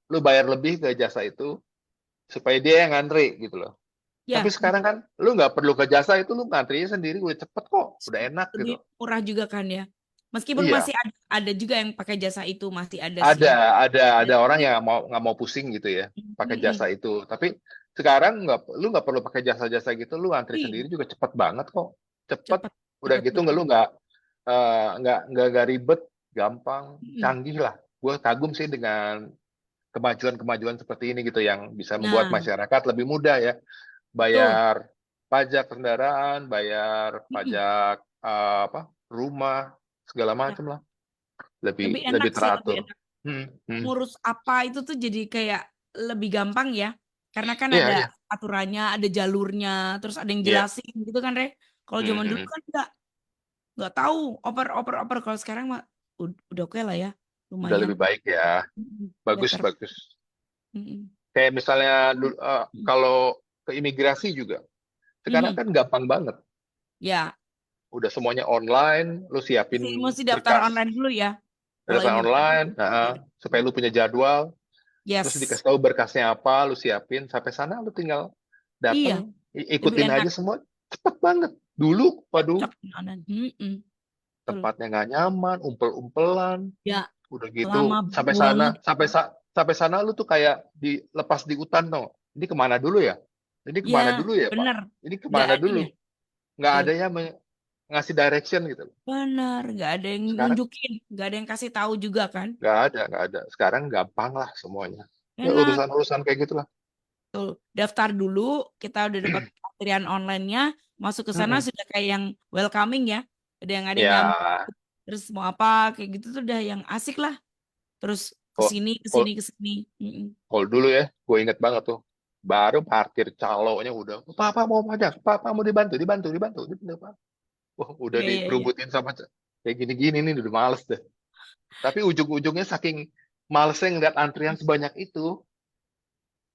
lu bayar lebih ke jasa itu supaya dia yang ngantri gitu loh. Tapi Ya, sekarang kan lu nggak perlu ke jasa itu, lu ngantrinya sendiri udah cepet kok, udah enak lebih gitu. murah juga kan ya. Meskipun Iya, masih ada juga yang pakai jasa itu masih ada sih ada ya. ada Ya, ada orang tapi yang nggak mau pusing gitu ya pakai jasa mm-mm. itu. Tapi sekarang lu nggak perlu pakai jasa-jasa gitu, lu antri Iya, sendiri juga cepet banget kok, cepet. cepat Udah cepat gitu nggak betul. lu nggak ribet, gampang, Mm-mm. canggih lah. Gue kagum sih dengan kemajuan-kemajuan seperti ini gitu yang bisa membuat Nah, masyarakat lebih mudah ya betul. bayar pajak kendaraan, bayar Mm-mm. pajak apa rumah segala Ya, macam lah, lebih lebih enak lebih sih, lebih teratur. enak. Hmm, hmm. Ngurus apa itu tuh jadi kayak lebih gampang ya. Karena kan Iya, ada iya. aturannya, ada jalurnya, terus ada yang Iya. jelasin gitu kan, Re. Kalau Hmm, zaman dulu hmm. kan nggak tahu, oper. Kalau sekarang mah udah oke lah ya, Udah lumayan. lebih baik ya. Bagus, Better. bagus. Mm-mm. Kayak misalnya Mm-mm. kalau ke imigrasi juga. Sekarang Mhm. kan gampang banget. Ya, Udah semuanya online, lu siapin mesti daftar berkas online dulu ya. Kalau data imigrasi. online, supaya lu punya jadwal, terus Yes. dikasih tahu berkasnya apa, lu siapin, sampai sana lu tinggal datang, Iya, lebih ikutin enak. aja semua, cepet banget. Dulu, waduh, Cocok online. Mm-mm. Betul. tempatnya nggak nyaman, umpel-umpelan. Ya, Udah gitu lama sampai sana, banget. sampai sana lu tuh kayak dilepas di hutan tuh. Ini kemana dulu ya? Ini Iya, kemana dulu ya, Pak? bener. Ini Nggak kemana ada dulu? ya. Nggak Tuh, ada yang ngasih direction gitu. bener. Nggak ada yang Sekarang nunjukin. Nggak ada yang kasih tahu juga kan. nggak ada, nggak ada. Sekarang gampang lah semuanya. Ya Enak. urusan-urusan kayak gitulah. Tuh, daftar dulu. Kita udah dapat antrian online-nya. Masuk ke sana Mm-mm. sudah kayak yang welcoming ya. Ada yang nyambut. Ya, Terus mau apa kayak gitu tuh udah yang asik lah. Terus ke kok sini ke kalau sini ke sini. Mm-mm. kalau dulu ya, gue inget banget tuh. Baru parkir calonya udah, Papa mau pajak, Papa mau dibantu, dibantu, dibantu, dibantu, Pak. Wah, udah Iya, iya, iya. dikerubutin sama kayak gini-gini nih, udah males deh. Tapi ujung-ujungnya saking malesnya ngeliat antrian sebanyak itu,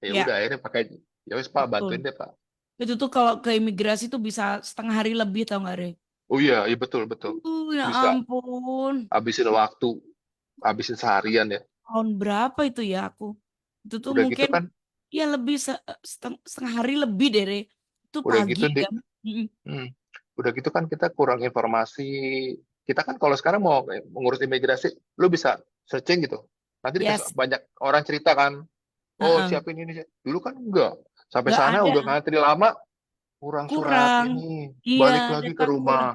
ya Ya, udah akhirnya pakai, ya wes Pak betul. bantuin deh Pak. Itu tuh kalau ke imigrasi tuh bisa setengah hari lebih tau gak, Re? Oh iya, iya betul betul. Ya Bisa ampun. habisin waktu, habisin seharian ya. Tahun berapa itu ya aku? Itu tuh Udah gitu mungkin kan, ya lebih setengah hari lebih deh, Re. Itu udah pagi gitu di, kan. Mm-mm. hmm, udah gitu kan kita kurang informasi. Kita kan kalau sekarang mau mengurus imigrasi, lu bisa searching gitu. Nanti dikasih Yes. banyak orang cerita kan. Oh Heeh. siapin ini. Dulu kan enggak. Sampai Nggak sana ada. udah ngantri lama, kurang surat Kurang. ini, Iya, balik lagi ke data kurang. rumah,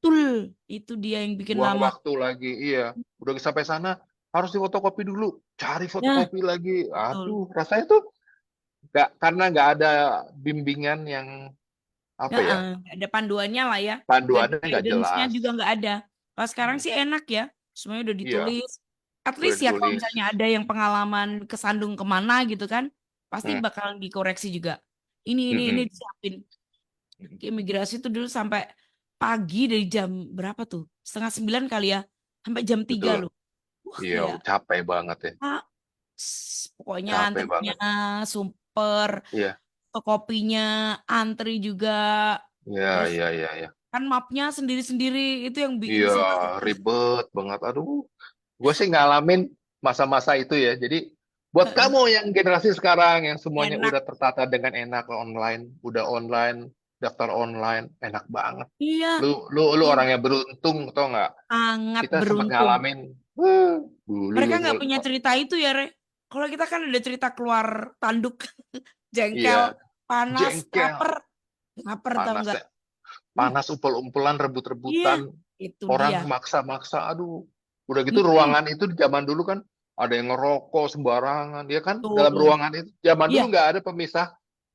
Betul. Itu dia yang bikin buang lama. waktu lagi. Iya, udah sampai sana harus difotokopi dulu, cari Nah, fotokopi lagi. betul. Aduh, rasanya tuh nggak, karena nggak ada bimbingan yang apa ya, Heeh, nggak ada panduannya lah ya. Dan panduannya nggak guidance-nya jelas. juga nggak ada. Kalau sekarang Hmm, sih enak ya. Semuanya udah iya, ditulis. At udah least ya kalau ditulis. misalnya ada yang pengalaman kesandung kemana gitu kan. Pasti Hmm, bakalan dikoreksi juga. Ini mm-mm. disiapin. Ke imigrasi tuh dulu sampai pagi dari jam berapa tuh? Setengah 9 kali ya. Sampai jam 3 Betul. loh. Wah Iya, kayak, capek banget ya, ah, pokoknya capek antrinya banget. super. Iya, Kopinya antri juga. iya, Terus iya, iya, iya. kan mapnya sendiri-sendiri itu yang bikin Iya, sebel. ribet banget. Aduh, gue sih ngalamin masa-masa itu ya. Jadi buat kamu yang generasi sekarang yang semuanya Enak. udah tertata dengan enak online, udah online, daftar online, enak banget. Iya, Lu tuh orang yang beruntung tau nggak? sangat Kita sempat beruntung. ngalamin. Dulu Mereka lu nggak punya cerita itu ya, Re. Kalau kita kan ada cerita keluar tanduk, jengkel, iya, panas, jengkel, lapar. Lapar tau panas nggak? ya, Hmm, panas umpel-umpelan, iya, rebut-rebutan, itu orang dia. maksa-maksa. Aduh, udah gitu Mm-mm, ruangan itu di zaman dulu kan ada yang ngerokok sembarangan, ya kan? Dalam tuh. ruangan itu zaman dulu Iya. nggak ada pemisah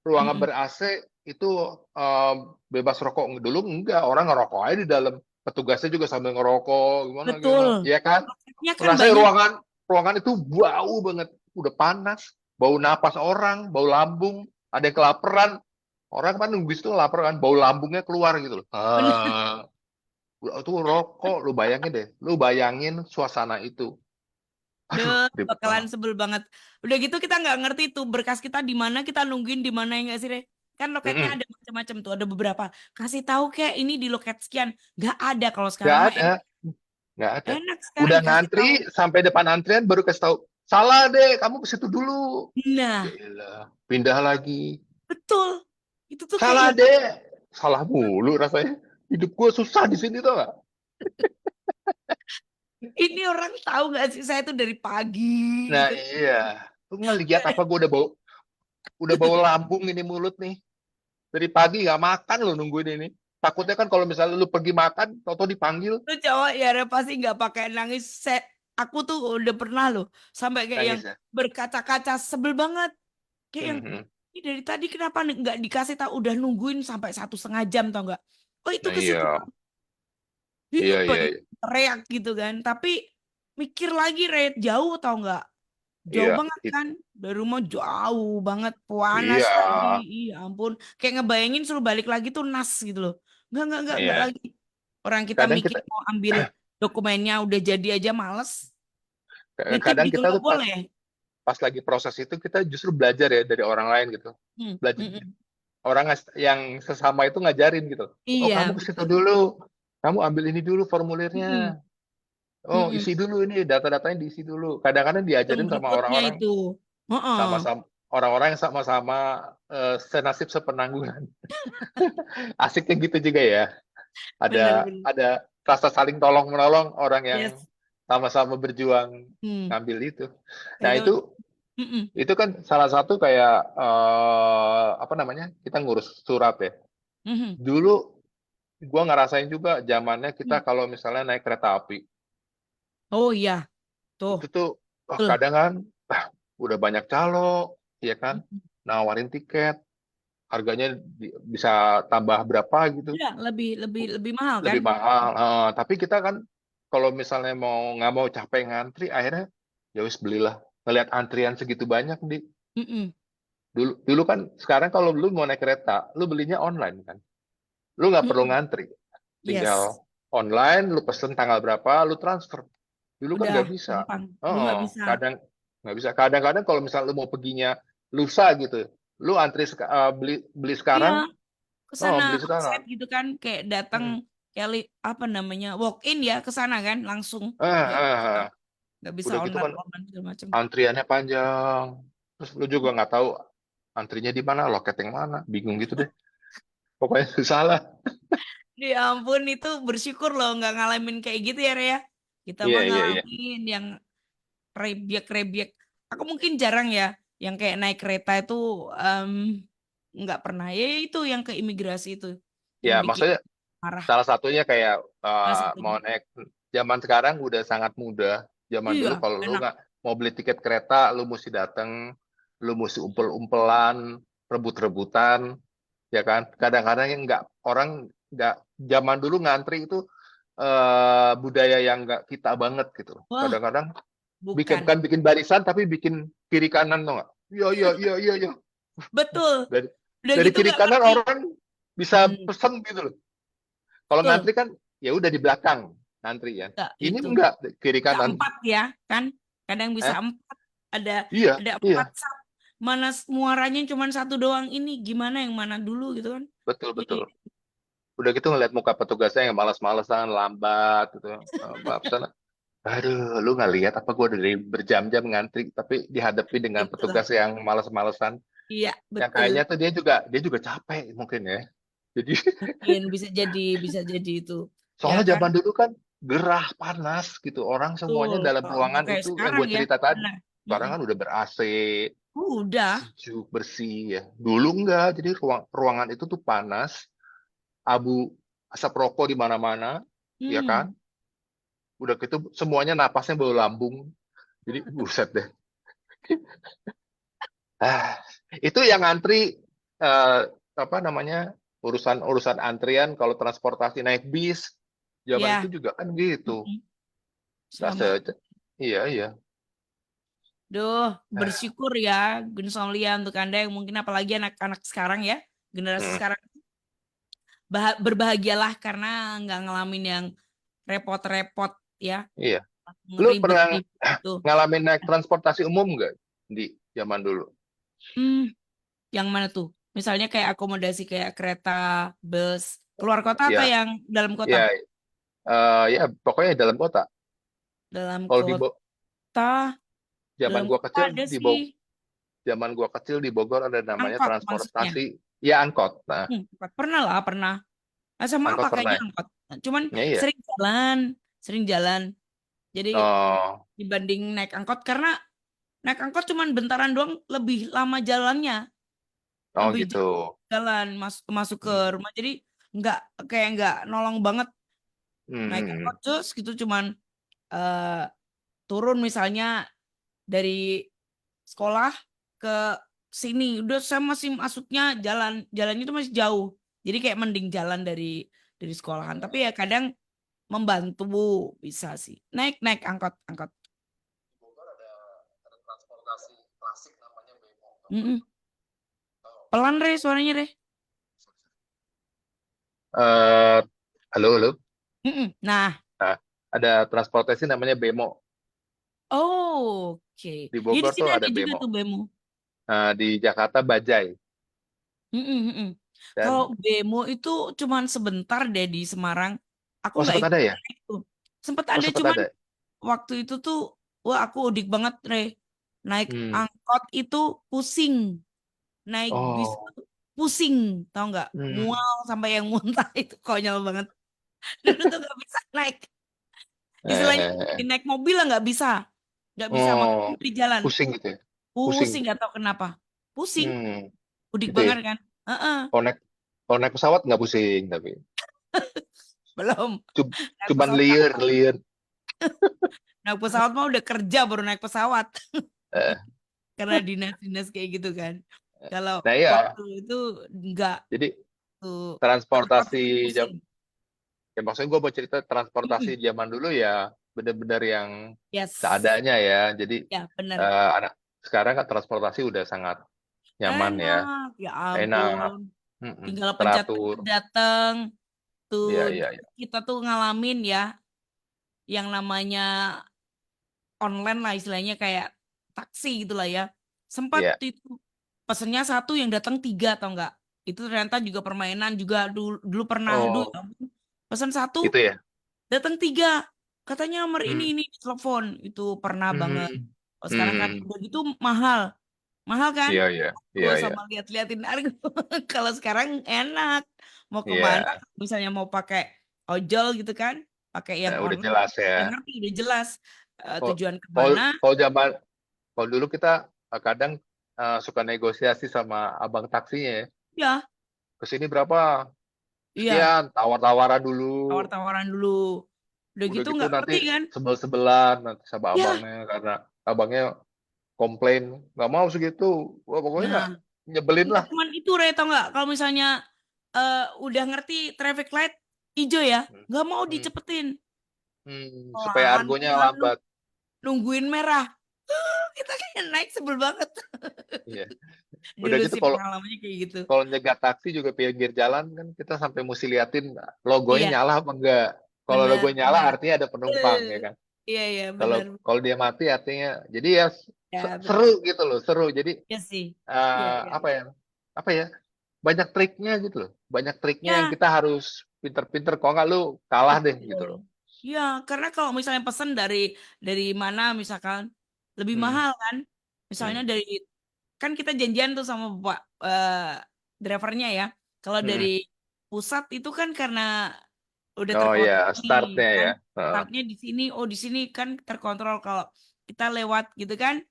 ruangan Mm-mm, ber AC itu eh, bebas rokok. Dulu enggak, orang ngerokok aja di dalam. Petugasnya juga sambil ngerokok, gimana betul. gimana, ya kan? Prosesnya kan Rasanya banyak. ruangan itu bau banget, udah panas, bau napas orang, bau lambung, ada yang kelaparan. Orang kan nunggu itu lapar kan, bau lambungnya keluar gitu loh. Bener. Itu rokok, lu bayangin deh, lu bayangin suasana itu. Aduh, Deh, ribet bakalan banget. sebel banget. Udah gitu kita nggak ngerti tuh berkas kita di mana, kita nungguin di mana ya nggak sih, Re? Kan loketnya Mm-mm. ada macam-macam tuh, ada beberapa. Kasih tahu kayak ini di loket sekian. Nggak ada kalau Nggak sekarang mah ada, nggak ada. enak sekarang Udah dikasih tahu. ngantri sampai depan antrian baru kasih tahu. Salah deh, kamu ke situ dulu. Nah, Yaelah, pindah lagi. betul. Itu tuh kayak Salah yang deh, salah mulu rasanya. Hidup gue susah di sini tuh nggak? ini orang tahu nggak sih saya tuh dari pagi Nah gitu. iya, lu ngeliat apa gue udah bau lambung ini mulut nih. Dari pagi nggak makan lo nungguin ini. Takutnya kan kalau misalnya lu pergi makan, toto dipanggil, Tuh cowok ya Re, pasti nggak pakai nangis. Aku tuh udah pernah loh sampai kayak yang nangis ya. berkaca-kaca sebel banget. Kayak yang Mhm. ini dari tadi kenapa nggak dikasih tahu udah nungguin sampai 1,5 jam tau nggak? Oh itu Nah ke situ iya, ini iya, iya, banyak iya, teriak gitu kan. Tapi mikir lagi Red jauh tau nggak? Jauh iya, banget kan dari rumah jauh banget panas iya, lagi. Iya ampun kayak ngebayangin suruh balik lagi tuh nas gitu loh. Nggak iya. lagi. Orang kita Kadang mikir kita, mau ambil dokumennya udah jadi aja males. Nitip kadang gitu kita nggak tuh pas boleh. pas lagi proses itu kita justru belajar ya dari orang lain gitu. Hmm, Belajar hmm, hmm. orang yang sesama itu ngajarin gitu. Oh kamu Iya ke situ betul. dulu, kamu ambil ini dulu Hmm, formulirnya. hmm, Oh hmm. isi dulu ini data-datanya diisi dulu. Kadang-kadang Yang diajarin sama berikutnya orang-orang itu. Heeh. sama-sama orang-orang yang sama-sama senasib sepenanggungan. Asiknya gitu juga ya. Ada Bener-bener. ada rasa saling tolong menolong orang yang Yes. sama-sama berjuang Hmm. ngambil itu. Nah, Itu, mm-mm, itu kan salah satu kayak apa namanya? Kita ngurus surat ya. mhm. Dulu gua ngerasain juga zamannya kita Hmm. kalau misalnya naik kereta api, Oh iya, tuh, itu tuh betul. kadang kan udah banyak calo, ya kan? Mm-mm. Nawarin tiket, harganya bisa tambah berapa gitu, Iya, lebih lebih lebih mahal kan? lebih mahal. Tapi kita kan kalau misalnya nggak mau capek ngantri, akhirnya ya wis belilah. Ngelihat antrian segitu banyak di Mm-mm. dulu dulu kan, sekarang kalau lu mau naik kereta, lu belinya online kan. Lu nggak perlu Mm-mm. ngantri, Yes, tinggal online, lu pesen tanggal berapa, lu transfer. Dulu kan udah nggak bisa. gampang. Lu Oh, nggak bisa. kadang nggak bisa. Kadang-kadang kalau misal lu mau perginya lusa gitu, lu antri beli beli Iya, sekarang. ke Oh, sana beli offset sekarang. gitu kan, kayak datang Hmm. kayak apa namanya walk in ya ke sana kan langsung Ah, nggak ah, bisa ah. nggak bisa Udah gitu online kan online segala macam. antriannya panjang. Terus lu juga nggak tahu antrinya di mana, loket yang mana, bingung gitu deh. Pokoknya salah. Ya ampun itu bersyukur loh nggak ngalamin kayak gitu ya Rea. Kita Iya, mah iya, iya. ngalamin yang rebiek-rebiek. Aku mungkin jarang ya yang kayak naik kereta itu em, nggak pernah. Ya itu yang ke imigrasi itu Ya, yang bikin maksudnya marah. salah satunya kayak Salah mau satunya. naik, zaman sekarang udah sangat mudah. Zaman dulu Iya, kalau lu enak. nggak mau beli tiket kereta, lu mesti datang, lu mesti umpel-umpelan, rebut-rebutan, ya kan? Kadang-kadang yang nggak, orang nggak, zaman dulu ngantri itu budaya yang nggak kita banget gitu. Wah, Kadang-kadang bukan. bukan bikin barisan tapi bikin kiri kanan tuh nggak? Iya, iya, iya, iya, iya. Betul. Dari Udah dari gitu kiri nggak kanan ngerti. orang bisa Hmm, pesen gitu loh. Kalau betul. ngantri kan ya udah di belakang ngantri ya. Nggak Ini itu. enggak, kiri Bisa kanan. empat ya kan? Kadang bisa Eh, empat. Ada iya, ada empat iya, sub. Mana muaranya cuma satu doang ini. Gimana yang mana dulu gitu kan? betul, Jadi betul. Udah gitu ngeliat muka petugasnya yang malas-malesan, lambat gitu. Maaf sana. Aduh, lu nggak lihat apa gue dari berjam-jam ngantri, tapi dihadapi dengan itulah. petugas yang malas-malesan. Iya, Yang betul. kayaknya tuh dia juga capek mungkin ya. Jadi Mungkin bisa jadi itu. Ya soalnya kan? zaman dulu kan gerah, panas gitu. Orang semuanya Betul. dalam Nggak ruangan kayak itu yang sekarang gue ya. cerita tadi. Benar. Sekarang Mm-mm. kan udah ber-AC, Udah. sejuk, bersih ya. Dulu enggak, jadi ruangan itu tuh panas, abu, asap rokok di mana-mana, ya kan? Hmm. Udah gitu semuanya napasnya bau lambung. Jadi buset deh. Ah, itu yang antri eh, apa namanya? Urusan-urusan antrian kalau transportasi naik bis. Zaman itu Ya. juga kan gitu. Mm-mm. Nggak Sama. iya, iya. Duh, Ah, bersyukur ya Gun Solia untuk Anda yang mungkin apalagi anak-anak sekarang ya, generasi mm, sekarang berbahagialah karena nggak ngalamin yang repot-repot ya, iya. Lu pernah ribet-ribet itu. ngalamin naik transportasi umum nggak di zaman dulu? Hmm, yang mana tuh? Misalnya kayak akomodasi kayak kereta, bus, keluar kota atau Ya, yang dalam kota? ya, ya pokoknya dalam kota. Dalam Kalau kota, zaman dalam gua kota kecil ada di sih zaman gua kecil di Bogor ada namanya angkot maksudnya. transportasi, ya angkot. Nah, Angkot. Pernah lah, pernah. Ah, sama angkot pernah pakainya ya? angkot. Cuman Ya, iya. sering jalan, sering jalan. Jadi Oh, dibanding naik angkot karena naik angkot cuman bentaran doang lebih lama jalannya, oh lebih gitu. jauh jalan masuk masuk ke Hmm, rumah. Jadi nggak kayak nggak nolong banget hmm, naik hmm, angkot hmm. terus gitu cuman eh, turun misalnya dari sekolah ke sini udah saya masih masuknya jalannya itu masih jauh. Jadi kayak mending jalan dari sekolahan. Tapi ya kadang membantu bisa sih. Naik naik angkot angkot. Di Bogor ada transportasi klasik namanya Bemo. Mm-mm. Pelan re suaranya re. Eh, halo, halo. Mm-mm. Nah, Nah, ada transportasi namanya Bemo. oke. Di Ya di Bogor sini tuh ada ada juga Bemo. tuh bemo. Nah, di Jakarta Bajai. Mm-mm, mm-mm. Kalau Dan, bemo itu cuman sebentar deh di Semarang. Aku oh nggak sempat ikut ada ya? naik tuh. Sempet Oh ada sempat cuman ada. waktu itu tuh, wah aku udik banget re. Naik Hmm. angkot itu pusing. Naik bis Oh. tuh pusing, tau nggak? Hmm. Mual sampai yang muntah itu konyol banget. Dulu tuh nggak bisa naik. Istilahnya Eh, naik mobil lah nggak bisa oh, makanya di jalan. pusing gitu ya. Pusing. Pusing nggak tahu kenapa. Pusing, Hmm, udik gitu ya. banget kan? Heeh, Kalau naik, kalau naik pesawat nggak pusing tapi. belum. Cub- Naik Cuman pesawat nggak liar, tahu. liar. Naik pesawat mah udah kerja baru naik pesawat Eh, karena dinas-dinas kayak gitu kan. Kalau nah iya, waktu itu nggak jadi tuh pesawat transportasi tetap jam, pusing. ya maksudnya gue mau cerita transportasi Mm-mm. zaman dulu ya bener-bener yang Yes, seadanya ya. Jadi ya bener. anak sekarang kan transportasi udah sangat nyaman ya, Enak, ya enak, ampun. mm-mm, Tinggal pencet teratur. datang tuh Iya, iya, iya. kita tuh ngalamin ya yang namanya online lah istilahnya kayak taksi gitu lah ya. Sempat Iya. itu pesennya satu yang datang tiga atau enggak. Itu ternyata juga permainan juga dulu pernah dulu Oh, ya ampun. Pesan satu gitu ya. datang tiga. Katanya nomor Hmm, ini telepon itu pernah banget. hmm, Oh, sekarang kan hmm. udah gitu mahal. Mahal kan? Iya, iya, iya, Gue iya, sama lihat-liatin harga. Kalau sekarang enak. Mau kemana? iya. Misalnya mau pakai ojol gitu kan? Pakai yang Udah online. jelas Udah ya. ngerti, udah jelas Kalau tujuan kalau kemana. kalau zaman kalau dulu kita kadang suka negosiasi sama abang taksinya ya. Ya, Ke sini berapa? iya. Sekian, tawar-tawaran dulu. Tawar-tawaran dulu. Udah Udah gitu gitu nggak nanti ngerti kan? sebel-sebelan nanti sama Ya, abangnya karena abangnya komplain nggak mau segitu. Wah, pokoknya nah nyebelin nggak lah. cuman itu Re, tau nggak? Kalau misalnya udah ngerti traffic light hijau ya, Hmm. nggak mau Hmm. dicepetin. Supaya argonya Pelan-pelan lu lambat. nungguin merah. Kita kayak naik sebel banget. Iya. Udah Dulu gitu sih kalau pengalamannya kayak gitu. kalau nyegat taksi juga pinggir jalan kan kita sampai mesti liatin logonya Iya, nyala apa enggak. Kalau logo benar, nyala benar. artinya ada penumpang ya Eh, kan. iya, iya, Kalau benar. kalau dia mati artinya jadi ya Ya, seru benar. gitu loh, seru. Jadi Ya sih. Iya, eh, iya, apa iya. ya? Apa ya? Banyak triknya gitu loh. Banyak triknya yang Ya, kita harus pinter-pinter kok nggak lu kalah deh gitu betul. loh. Ya, karena kalau misalnya pesan dari mana misalkan lebih Hmm, mahal kan? Misalnya hmm, dari kan kita janjian tuh sama bapak drivernya ya. Kalau dari hmm. pusat itu kan karena udah Oh ya, terkoneksi startnya kan. ya. Heeh. Startnya di sini, oh di sini kan terkontrol kalau kita lewat gitu kan.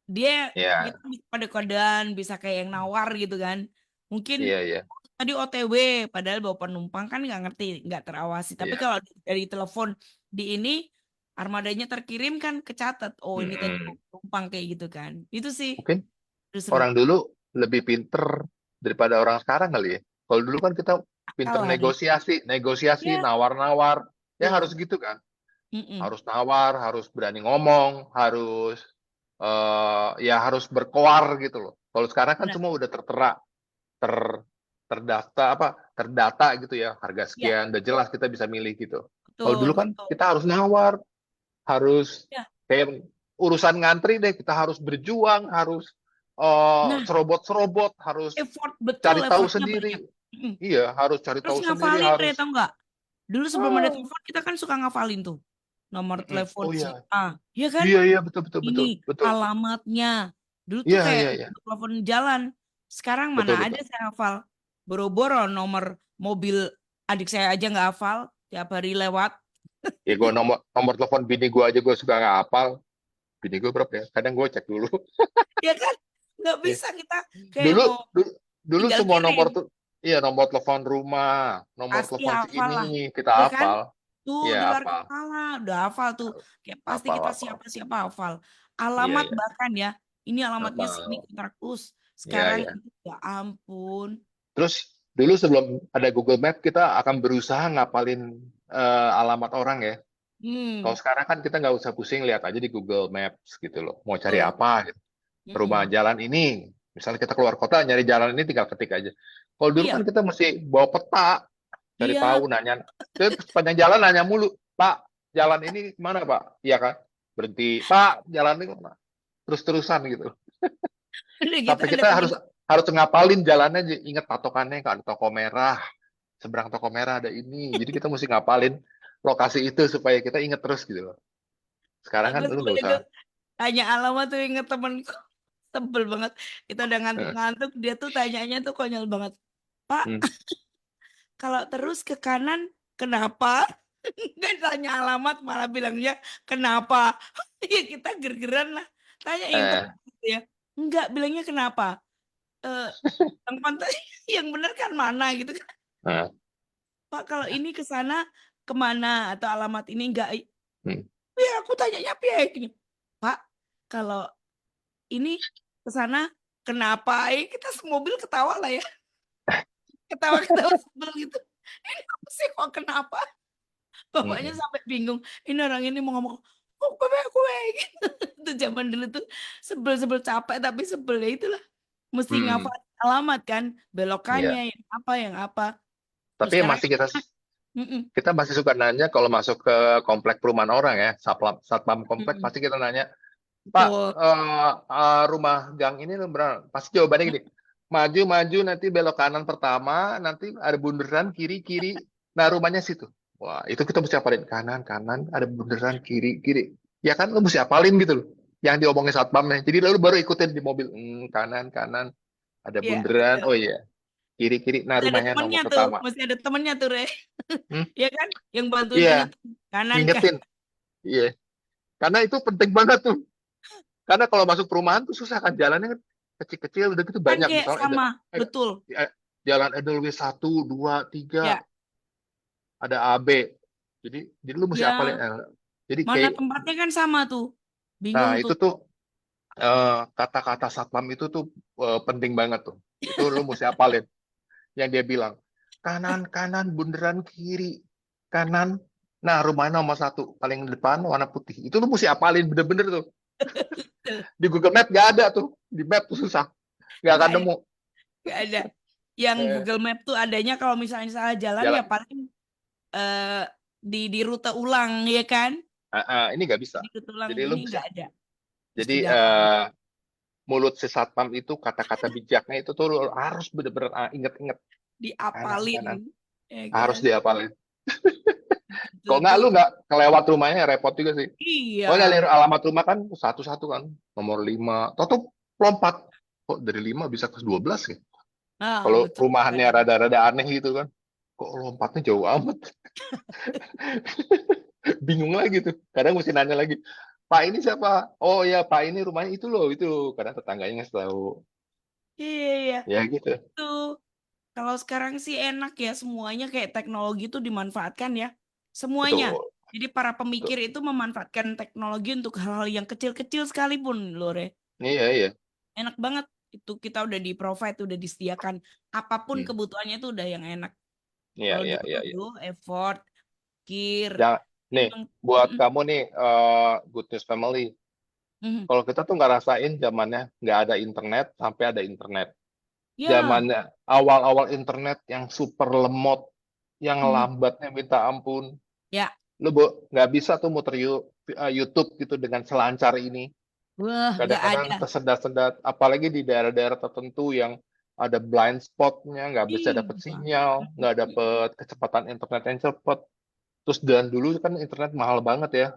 Dia Ya, kita bisa pada kodean bisa kayak yang nawar gitu kan mungkin iya, iya, tadi OTW padahal bawa penumpang kan nggak ngerti nggak terawasi tapi iya. kalau dari telepon di ini armadanya terkirim kan kecatat oh ini tadi Hmm. bawa penumpang kayak gitu kan itu sih Mungkin terus seru orang dulu lebih pinter daripada orang sekarang kali ya. Kalau dulu kan kita pinter kalah deh negosiasi, negosiasi, ya nawar-nawar. Ya harus betul. gitu kan. Mm-mm. Harus nawar, harus berani ngomong, harus ya harus berkoar gitu loh. Kalau sekarang kan Benar. semua udah tertera, ter terdaftar apa, terdata gitu ya. Harga Ya sekian, udah jelas kita bisa milih gitu. Kalau betul dulu kan betul kita harus nawar, harus ya kayak urusan ngantri deh, kita harus berjuang, harus nah serobot-serobot, harus effort betul cari tahu effortnya banyak. sendiri. Mm-mm. Iya, harus cari Terus tahu sendiri, ngafalin Re harus. tau nggak dulu sebelum ada Oh, telepon kita kan suka ngafalin tuh nomor mm-mm. telepon Oh si iya, A, ya kan? iya, iya, betul, betul, Ini betul, betul. alamatnya. Dulu tuh Iya, kayak iya, iya, telepon jalan. Sekarang mana betul, ada betul. saya hafal. Boro-boro nomor mobil adik saya aja nggak hafal. Tiap hari lewat. Ya gue nomor nomor telepon bini gue aja gue suka nggak hafal. Bini gue berapa ya? Kadang gue cek dulu. Ya kan? Nggak Iya. bisa kita kayak Dulu, mau dulu, dulu tinggal semua kirim. nomor tuh, iya nomor telepon rumah, nomor Pasti telepon si hafal ini lah. kita Ya kan? hafal. Tuh Iya di luar hafal, kepala. Udah hafal tuh. Kayak pasti hafal, kita hafal. siapa-siapa hafal. Iya, Alamat iya, bahkan ya. Ini alamatnya sini hafal. kontrakus. Iya, Sekarang iya. itu ya ampun. Terus dulu sebelum ada Google Map kita akan berusaha ngapalin alamat orang ya. Kalau Hmm, sekarang kan kita nggak usah pusing, lihat aja di Google Maps gitu loh. Mau cari betul. apa gitu. Perumahan Mm-mm. jalan ini. Misalnya kita keluar kota nyari jalan ini tinggal ketik aja. Kalau dulu kan Iya, kita mesti bawa peta, cari iya. tahu nanya. Terus sepanjang jalan nanya mulu, Pak, jalan ini mana Pak? Iya kan? Berhenti, Pak, jalan ini mana? Terus-terusan gitu. Udah gitu Sampai ada kita temen. harus harus ngapalin jalannya, ingat patokannya kan ada toko merah, seberang toko merah ada ini. Jadi kita mesti ngapalin lokasi itu supaya kita ingat terus gitu loh. Sekarang kan Gue lu suka nggak usah. itu. Tanya alamat tuh inget temenku. Sebel banget. Kita udah eh, ngantuk-ngantuk. Dia tuh tanyanya tuh konyol banget. Pak, hmm. kalau terus ke kanan, kenapa? Nggak tanya alamat malah bilangnya kenapa? Ya kita gergeran lah. Tanya Eh, internet gitu ya. Enggak, bilangnya kenapa? Eh, yang pantai yang benar kan mana gitu kan. eh, Pak, kalau ini ke sana kemana atau alamat ini enggak? hmm, Ya aku tanyanya piye gini. Pak, kalau ini ke sana kenapa? Kita semobil ketawa lah ya. Ketawa-ketawa sebel gitu. Ini apa sih kok kenapa? Bapaknya hmm, sampai bingung. Ini orang ini mau ngomong, oh kue gitu. Itu zaman dulu tuh sebel-sebel capek tapi sebel ya itulah. Mesti hmm, ngafal alamat kan, iya. belokannya yang apa. Terus Tapi sekarang masih kita mm-mm, kita masih suka nanya kalau masuk ke komplek perumahan orang ya, satpam komplek mm-mm, pasti kita nanya, Pak, betul. rumah gang ini benar. Pasti jawabannya gini, maju maju nanti belok kanan pertama, nanti ada bundaran kiri kiri. Nah rumahnya situ. Wah itu kita mesti hafalin kanan kanan ada bundaran kiri kiri. Ya kan lu mesti hafalin gitu loh. Yang diomongin satpamnya. Jadi lalu baru ikutin di mobil. Kanan kanan ada Iya, bundaran. betul. Oh iya kiri kiri. Nah Masih ada rumahnya temennya nomor tuh, pertama. masih ada temennya tuh, Re. Hmm? Ya kan? Yang bantuin Iya inget kanan kan. ngingetin. Iya. Karena itu penting banget tuh. Karena kalau masuk perumahan tuh susah kan jalannya kan kecil-kecil udah gitu Kan banyak kayak misalnya sama, eh, betul. jalan Edelweiss 1, 2, 3 Ya, ada AB. Jadi lu mesti hafalin ya. jadi Mana kayak tempatnya kan sama tuh. nah Bingung itu tuh. tuh kata-kata satpam itu tuh penting banget tuh. Itu lu mesti hafalin yang dia bilang. Kanan kanan bundaran kiri kanan. Nah, rumahnya nomor 1 paling depan warna putih. Itu lu mesti hafalin bener-bener tuh. Di Google Map gak ada tuh. Di map tuh susah. Gak akan Nggak ya, nemu. nggak ada. Yang Eh, Google Map tuh adanya kalau misalnya salah jalan ya jalan paling di rute ulang ya kan? ini nggak bisa. Di rute ulang Jadi lu ini bisa. nggak ada. Jadi Mesti dihafalin. mulut si satpam itu kata-kata bijaknya itu tuh lu harus bener-bener inget-inget kanan Diapalin. kanan Ya harus kan? dihafalin. Itu Kalau nggak tuh. lu nggak kelewat rumahnya repot juga sih. Iya. Oh nyari alamat rumah kan satu-satu kan nomor 5. Toto lompat. Kok dari 5 bisa ke 12 ya? Ah, Kalau betul. rumahannya rada-rada aneh gitu kan. Kok lompatnya jauh amat? Bingung lagi tuh. Kadang mesti nanya lagi. Pak ini siapa? Oh ya Pak ini rumahnya itu loh itu. Kadang tetangganya nggak tahu. Iya, iya. Ya gitu. Tuh. Kalau sekarang sih enak ya semuanya kayak teknologi itu dimanfaatkan ya. Semuanya. Betul. Jadi para Betul. pemikir itu memanfaatkan teknologi untuk hal-hal yang kecil-kecil sekalipun, Lore. Iya, iya. Enak banget. Itu kita udah di provide, udah disediakan. Apapun Hmm. kebutuhannya itu udah yang enak. Iya, Kalau iya, dulu iya, iya. tuh effort, kir, Jangan, nih, emang buat mm, kamu nih, Good News Family. mm. Kalau kita tuh ngerasain zamannya nggak ada internet sampai ada internet. Ya, Zamannya awal-awal internet yang super lemot, yang mm, lambatnya minta ampun. ya, Lu nggak bisa tuh muter YouTube gitu dengan selancar ini. wah, nggak Kadang-kadang ada. tersendat-sendat, apalagi di daerah-daerah tertentu yang ada blind spotnya, nggak bisa dapat Iya. sinyal, nggak dapat kecepatan internet yang cepat. Terus dan dulu kan internet mahal banget ya.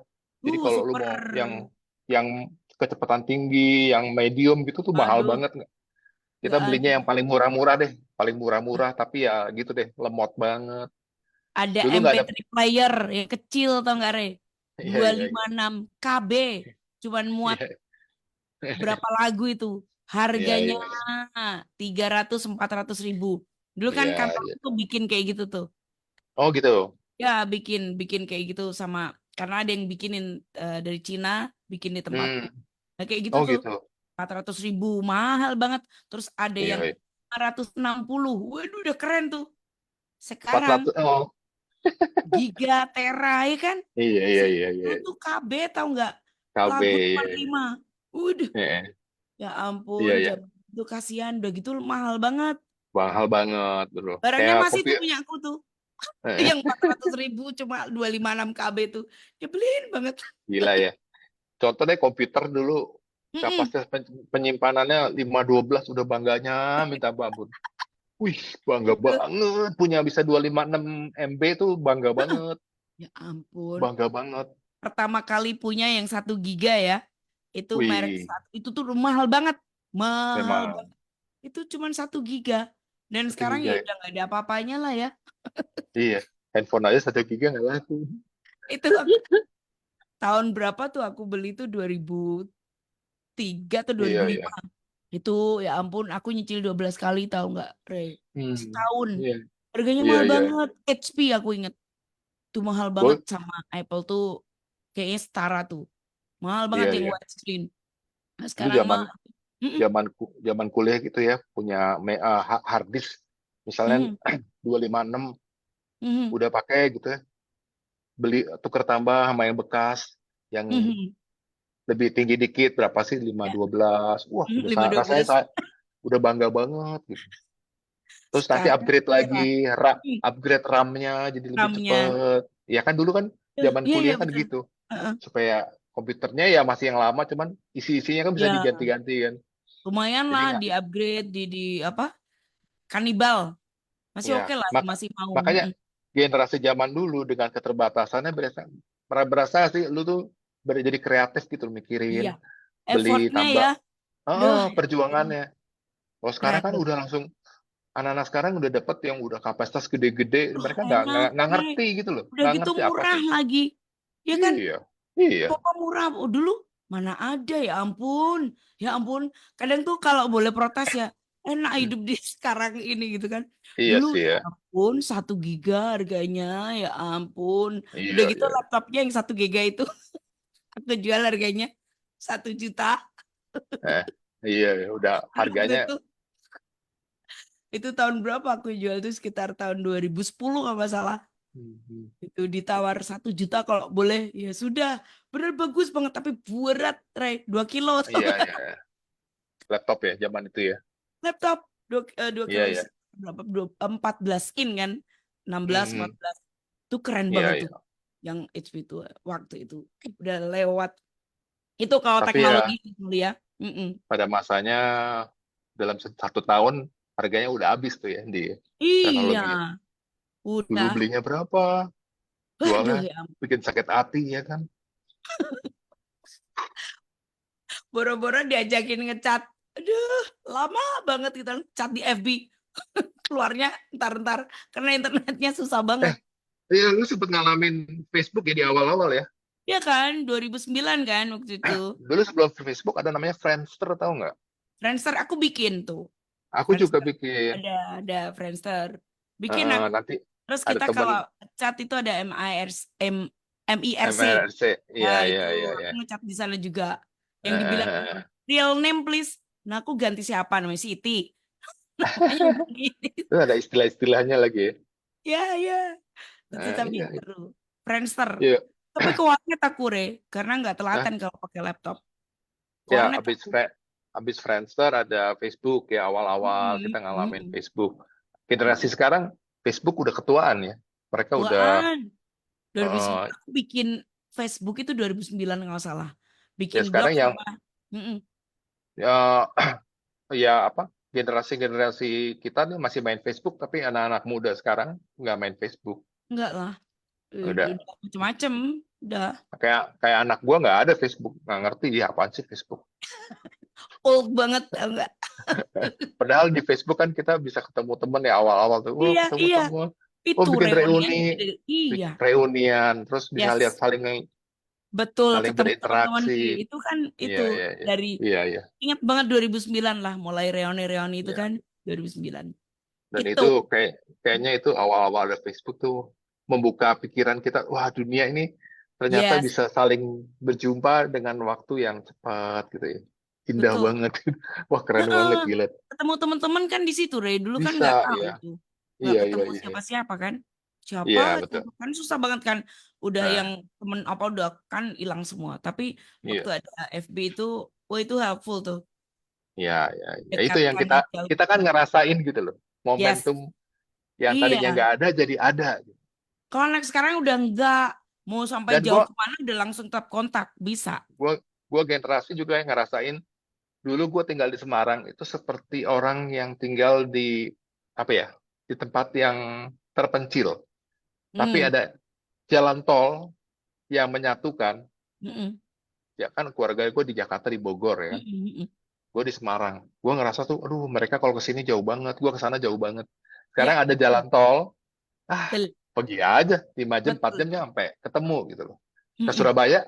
Jadi kalau lu mau Super. yang kecepatan tinggi, yang medium gitu tuh mahal Aduh, banget. Kita nggak belinya ada. yang paling murah-murah deh, paling murah-murah tapi ya gitu deh, lemot banget. Ada Dulu nggak ada. MP3 player yang kecil tau nggak, Re? Iya dua iya lima iya enam KB. Cuman muat iya berapa lagu itu. iya Harganya iya iya 300-400 ribu. Dulu kan iya kantor iya. tuh bikin kayak gitu tuh. Oh gitu. Ya, bikin bikin kayak gitu sama karena ada yang bikinin dari Cina, bikin di tempatku. Hmm. Nah, kayak gitu Oh tuh. gitu. 400 ribu mahal banget. Terus ada Iya yang iya. 560. Waduh, udah keren tuh. Empat Sekarang ratus. Oh giga tera ya kan? iya iya iya Dulu iya. tuh KB tahu nggak? KB. Lagu cuma Iya 5. Udah, iya ya ampun, iya iya. jam itu kasihan udah gitu mahal banget. Mahal banget bro. Barangnya Kayak masih kopi. tuh punya aku tuh. Yang 400 ribu cuma 256 KB tuh. Nyebelin banget. Gila ya. Contoh deh komputer dulu Mm-mm. kapasitas penyimpanannya 512 udah bangganya minta ampun. Wih, bangga Itu. banget punya bisa 256 MB tuh bangga banget. Ya ampun. Bangga banget. Pertama kali punya yang 1 giga ya. Itu merek Wih, itu tuh mahal banget. Mahal memang banget. Itu cuma 1 giga. Dan satu sekarang ya giga ya. udah nggak ada apa-apanya lah ya. Iya. Handphone aja 1 giga nggak laku. Itu tahun berapa tuh aku beli tuh 2003 atau dua Iya, ribu iya. lima Itu ya ampun aku nyicil 12 kali tahu nggak, Rey? Setahun. Iya, Harganya iya, mahal iya. banget. HP aku inget. Itu mahal banget Gue, sama Apple tuh kayaknya setara tuh. Mahal banget iya, yang iya. widescreen. Nah, Dulu sekarang zaman mah mm-mm, zaman kuliah gitu ya, punya hard disk, misalnya mm-mm, 256 mm-mm, udah pakai gitu ya, beli tuker tambah sama yang bekas, yang mm-mm. lebih tinggi dikit berapa sih, lima Ya, dua belas, wah udah lima dua rasanya belas saya udah bangga banget gitu. Terus nanti Sekarang upgrade lagi, merah. Mm, upgrade RAM-nya jadi lebih RAM-nya. cepet. Ya kan dulu kan zaman Iya, iya kuliah kan betul. gitu, Heeh. supaya komputernya ya masih yang lama, cuman isi-isinya kan bisa Ya, diganti-ganti kan. lumayan Jadi lah nggak, di upgrade di apa? Kanibal. Masih ya oke lah, maka masih mau. makanya generasi zaman dulu dengan keterbatasannya berasa berasa sih lu tuh jadi kreatif gitu mikirin Iya, beli effortnya tambah. ya. Duh, Perjuangannya. Kalau sekarang keren kan deh. udah langsung, anak-anak sekarang udah dapet yang udah kapasitas gede-gede, Duh, mereka nggak enak, nggak nggak Re. ngerti gitu loh, Udah nggak gitu ngerti apa murah sih. lagi. Ya kan? Iya, iya, Papa murah. Oh, dulu mana ada ya ampun. Ya ampun. Kadang tuh kalau boleh protes ya. Enak hidup di sekarang ini gitu kan. iya Dulu sih ya ya, ampun 1 giga harganya. Ya ampun. Udah iya gitu iya. laptopnya yang 1 giga itu. Aku jual harganya 1 juta. Eh, iya, udah Waktu harganya. itu tahun berapa aku jual tuh sekitar tahun 2010 kalau nggak salah. Mhm. Itu ditawar 1 juta kalau boleh. Ya sudah. Bener bagus banget. Tapi berat, Ray. 2 kilo. Iya iya, laptop ya zaman itu ya. Laptop. Dua Iya kilo iya. berapa? 14 in kan. 16, empat Mhm. belas Itu keren Iya banget tuh. iya. Yang HP itu waktu itu. Udah lewat. Itu kalau Tapi teknologi ya gitu ya. Mm-mm. pada masanya dalam 1 tahun harganya udah habis tuh ya di Iya. teknologi. Dulu Udah. belinya berapa? Aduh Jualnya ya. bikin sakit hati ya kan. Boro-boro diajakin ngecat. Aduh, lama banget kita chat di FB. Keluarnya ntar-ntar karena internetnya susah banget. Iya, lu sempet ngalamin Facebook ya di awal-awal ya. Ya kan, 2009 kan waktu itu. Dulu sebelum Facebook ada namanya Friendster, tahu nggak? Friendster aku bikin tuh. Aku juga Friendster bikin. ada Friendster. Bikin aku. Nanti Terus ada kita temen kalau chat itu ada MIRC. MRC. Ya Iya, iya, itu iya, aku iya. ngechat di sana juga. Yang dibilang Eh, real name please. Nah aku ganti siapa namanya Siti. Namanya begini. itu ada istilah-istilahnya lagi ya. Ya ya. Itu tapi Iya, iya. seru. Friendster. Iya. Tapi ke warnet aku re, karena nggak Hah? telaten kalau pakai laptop. Ke Ya, warnet habis aku. habis Friendster ada Facebook ya, awal-awal Mm-mm, kita ngalamin mm-mm, Facebook. Generasi mm-mm. sekarang Facebook udah ketuaan ya. Mereka udah Tuaan. 2009 eh, aku bikin Facebook itu 2009 nggak salah. ya Bikin blog sekarang yang sama. Mm-mm. ya, ya apa, generasi-generasi kita nih masih main Facebook, tapi anak-anak muda sekarang nggak main Facebook. Enggak lah. Udah Udah macem-macem. Udah kayak kayak anak gua nggak ada Facebook, nggak ngerti ya apaan sih Facebook. old banget tau nggak? Padahal di Facebook kan kita bisa ketemu temen ya, awal-awal tuh, wah Iya, ketemu iya. temen, oh Itu bikin reunian. reuni, Iya. reunian, terus bisa lihat Yes. saling Betul. saling Ketemu teman-teman berinteraksi. itu kan itu Iya iya iya dari iya iya. ingat banget 2009 lah mulai reuni-reuni itu Iya. kan 2009. Dan Itu. itu kayaknya itu awal-awal ada Facebook tuh membuka pikiran kita, wah dunia ini ternyata Yes, bisa saling berjumpa dengan waktu yang cepat gitu ya. Indah betul. banget. Wah keren Heeh. banget gila. Ketemu teman-teman kan di situ, Rey. Dulu kan Bisa nggak tahu ya. tuh. Nggak Iya iya ketemu iya. siapa-siapa kan. Siapa Iya itu betul. kan susah banget kan. Udah yang Nah, temen apa udah kan hilang semua. Tapi waktu iya. ada FB itu, wah itu helpful tuh. Iya iya iya. Itu yang Dekatkan kita jauh. kita kan ngerasain gitu loh. Yes. Momentum yang tadinya Iya. nggak ada jadi ada. Kalau anak sekarang udah nggak mau sampai Dan jauh gua kemana udah langsung tap kontak bisa. gua gua generasi juga yang ngerasain. Dulu gue tinggal di Semarang itu seperti orang yang tinggal di apa ya, di tempat yang terpencil. Tapi Hmm. ada jalan tol yang menyatukan. Mm-mm. Ya kan keluarga gue di Jakarta di Bogor ya. Mm-mm. Gue di Semarang. Gue ngerasa tuh, aduh mereka kalau ke sini jauh banget. Gue ke sana jauh banget. Ya, Sekarang ada jalan tol. Ah, betul. pergi aja 5 jam 4 jam Betul. nyampe, ketemu gitu loh. Ke Mm-mm. Surabaya,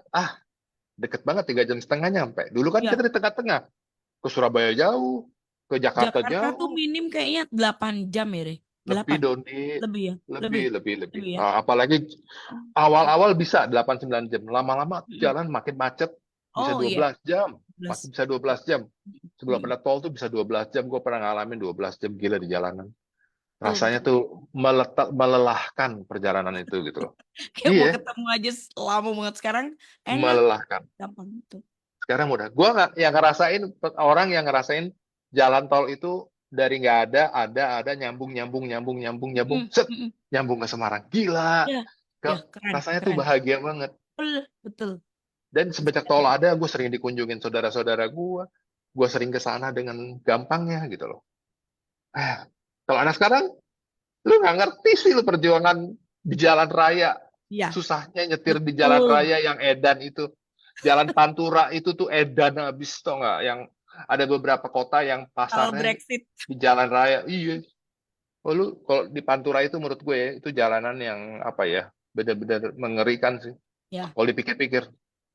deket banget 3,5 jam nyampe. Dulu kan Ya, kita di tengah-tengah, ke Surabaya jauh, ke Jakarta Jakarta tuh jauh, minim kayaknya 8 jam ya, Re. lebih 8, Doni, lebih ya, lebih lebih, lebih lebih. lebih ya. Apalagi Oh, awal-awal bisa 8 9 jam, lama-lama mm-mm. jalan makin macet, bisa Oh dua iya, belas jam, makin 11. bisa 12 jam. Sebelum Mm-mm. ada tol tuh bisa 12 jam, gue pernah ngalamin 12 jam, gila di jalanan. Betul, Rasanya betul. tuh melelahkan perjalanan itu gitu loh. Kayak mau Iya, ketemu aja lama banget, sekarang enak, melelahkan. gampang tuh. Sekarang udah. Gua nggak yang ngerasain, orang yang ngerasain jalan tol itu dari nggak ada nyambung nyambung nyambung nyambung nyambung Mm, set mm-mm. nyambung ke Semarang. Gila. Ya, ya keren, Rasanya tuh keren. bahagia banget. Betul, betul. Dan semenjak Bisa. tol ada, gue sering dikunjungin saudara-saudara gue. Gue sering ke sana dengan gampangnya gitu loh. Eh, Kalau anak sekarang, lu nggak ngerti sih lu perjuangan di jalan raya. Iya, Susahnya nyetir di jalan betul. raya yang edan itu. Jalan Pantura itu tuh edan habis, tau nggak? Yang ada beberapa kota yang Kalau pasarnya Brexit, di jalan raya. Iya. Oh, lu kalau di Pantura itu menurut gue ya, itu jalanan yang apa ya, benar-benar mengerikan sih. ya, Kalau dipikir-pikir,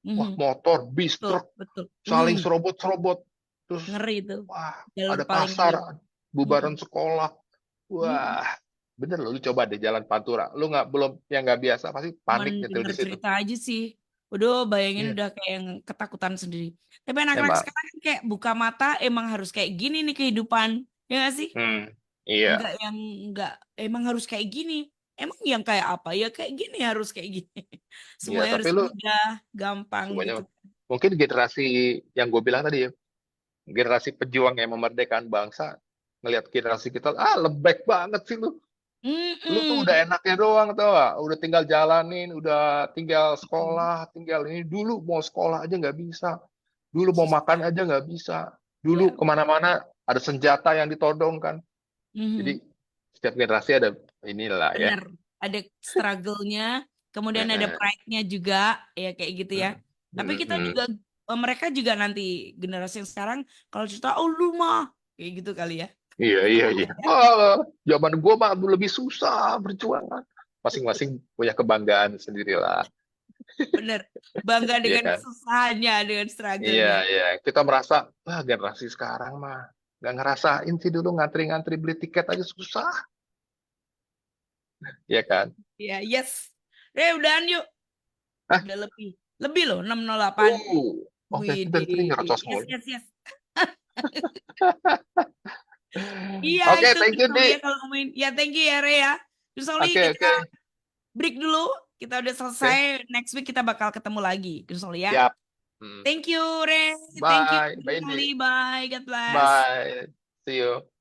wah mhm, motor, bis, betul, truk, betul. saling serobot-serobot. Terus, Ngeri itu. wah, Jalur ada paling ngeri. pasar, Mm-mm, bubaran sekolah. mm-mm. Wah, bener loh, lu coba deh jalan Pantura. Lu nggak belum yang nggak biasa pasti Cuman panik nyetir dengar di situ. cerita aja sih. Udah bayangin Iya, udah kayak yang ketakutan sendiri. Tapi anak-anak emang. sekarang kan kayak buka mata emang harus kayak gini nih kehidupan. Ya nggak sih? Hmm, iya, Enggak yang enggak emang harus kayak gini. Emang yang kayak apa? Ya kayak gini harus kayak gini. iya. Semuanya Tapi harus lu mudah, gampang semuanya gitu. mungkin generasi yang gue bilang tadi ya, generasi pejuang yang memerdekakan bangsa, ngelihat generasi kita, lembek banget sih lu. Lu tuh Mm-mm. udah enaknya doang tau gak? Udah tinggal jalanin, udah tinggal Mm-mm. sekolah, tinggal ini. Dulu mau sekolah aja nggak bisa. Dulu mau makan Susah. aja nggak bisa. Dulu Ya. kemana-mana ada senjata yang ditodong kan. Jadi Mhm. setiap generasi ada inilah ya. Bener. Ada struggle-nya, kemudian ada Heeh. pride-nya juga, ya kayak gitu ya. Tapi kita juga, Mm-mm. mereka juga nanti generasi yang sekarang kalau cerita, oh lu mah, kayak gitu kali ya. Iya, iya, iya. Zaman gua mah lebih susah berjuang. Masing-masing punya kebanggaan sendirilah, Bener. Bangga iya dengan kan? kesusahannya, dengan Iya, struggle-nya. iya. Kita merasa, generasi sekarang mah nggak ngerasain sih dulu ngantri-ngantri beli tiket aja susah, ya kan? Ya, yes. Udahan yuk. Ah, Udah lebih. Lebih loh, 6:08. oke, kita Widih. tadi nyerocos Yes, mulu. yes, yes. Iya, Oke, itu thank Gus you, Soli ya Di. kalau ngomongin. Ya, thank you ya, Rea. Gus Soli, Oke, kita oke, break dulu. Kita udah selesai. oke. Next week kita bakal ketemu lagi, Gus Soli ya. Siap. Hmm. Thank you, Re. Thank you, Bye, Gus bye, Soli. Di. Bye. God bless. Bye. See you.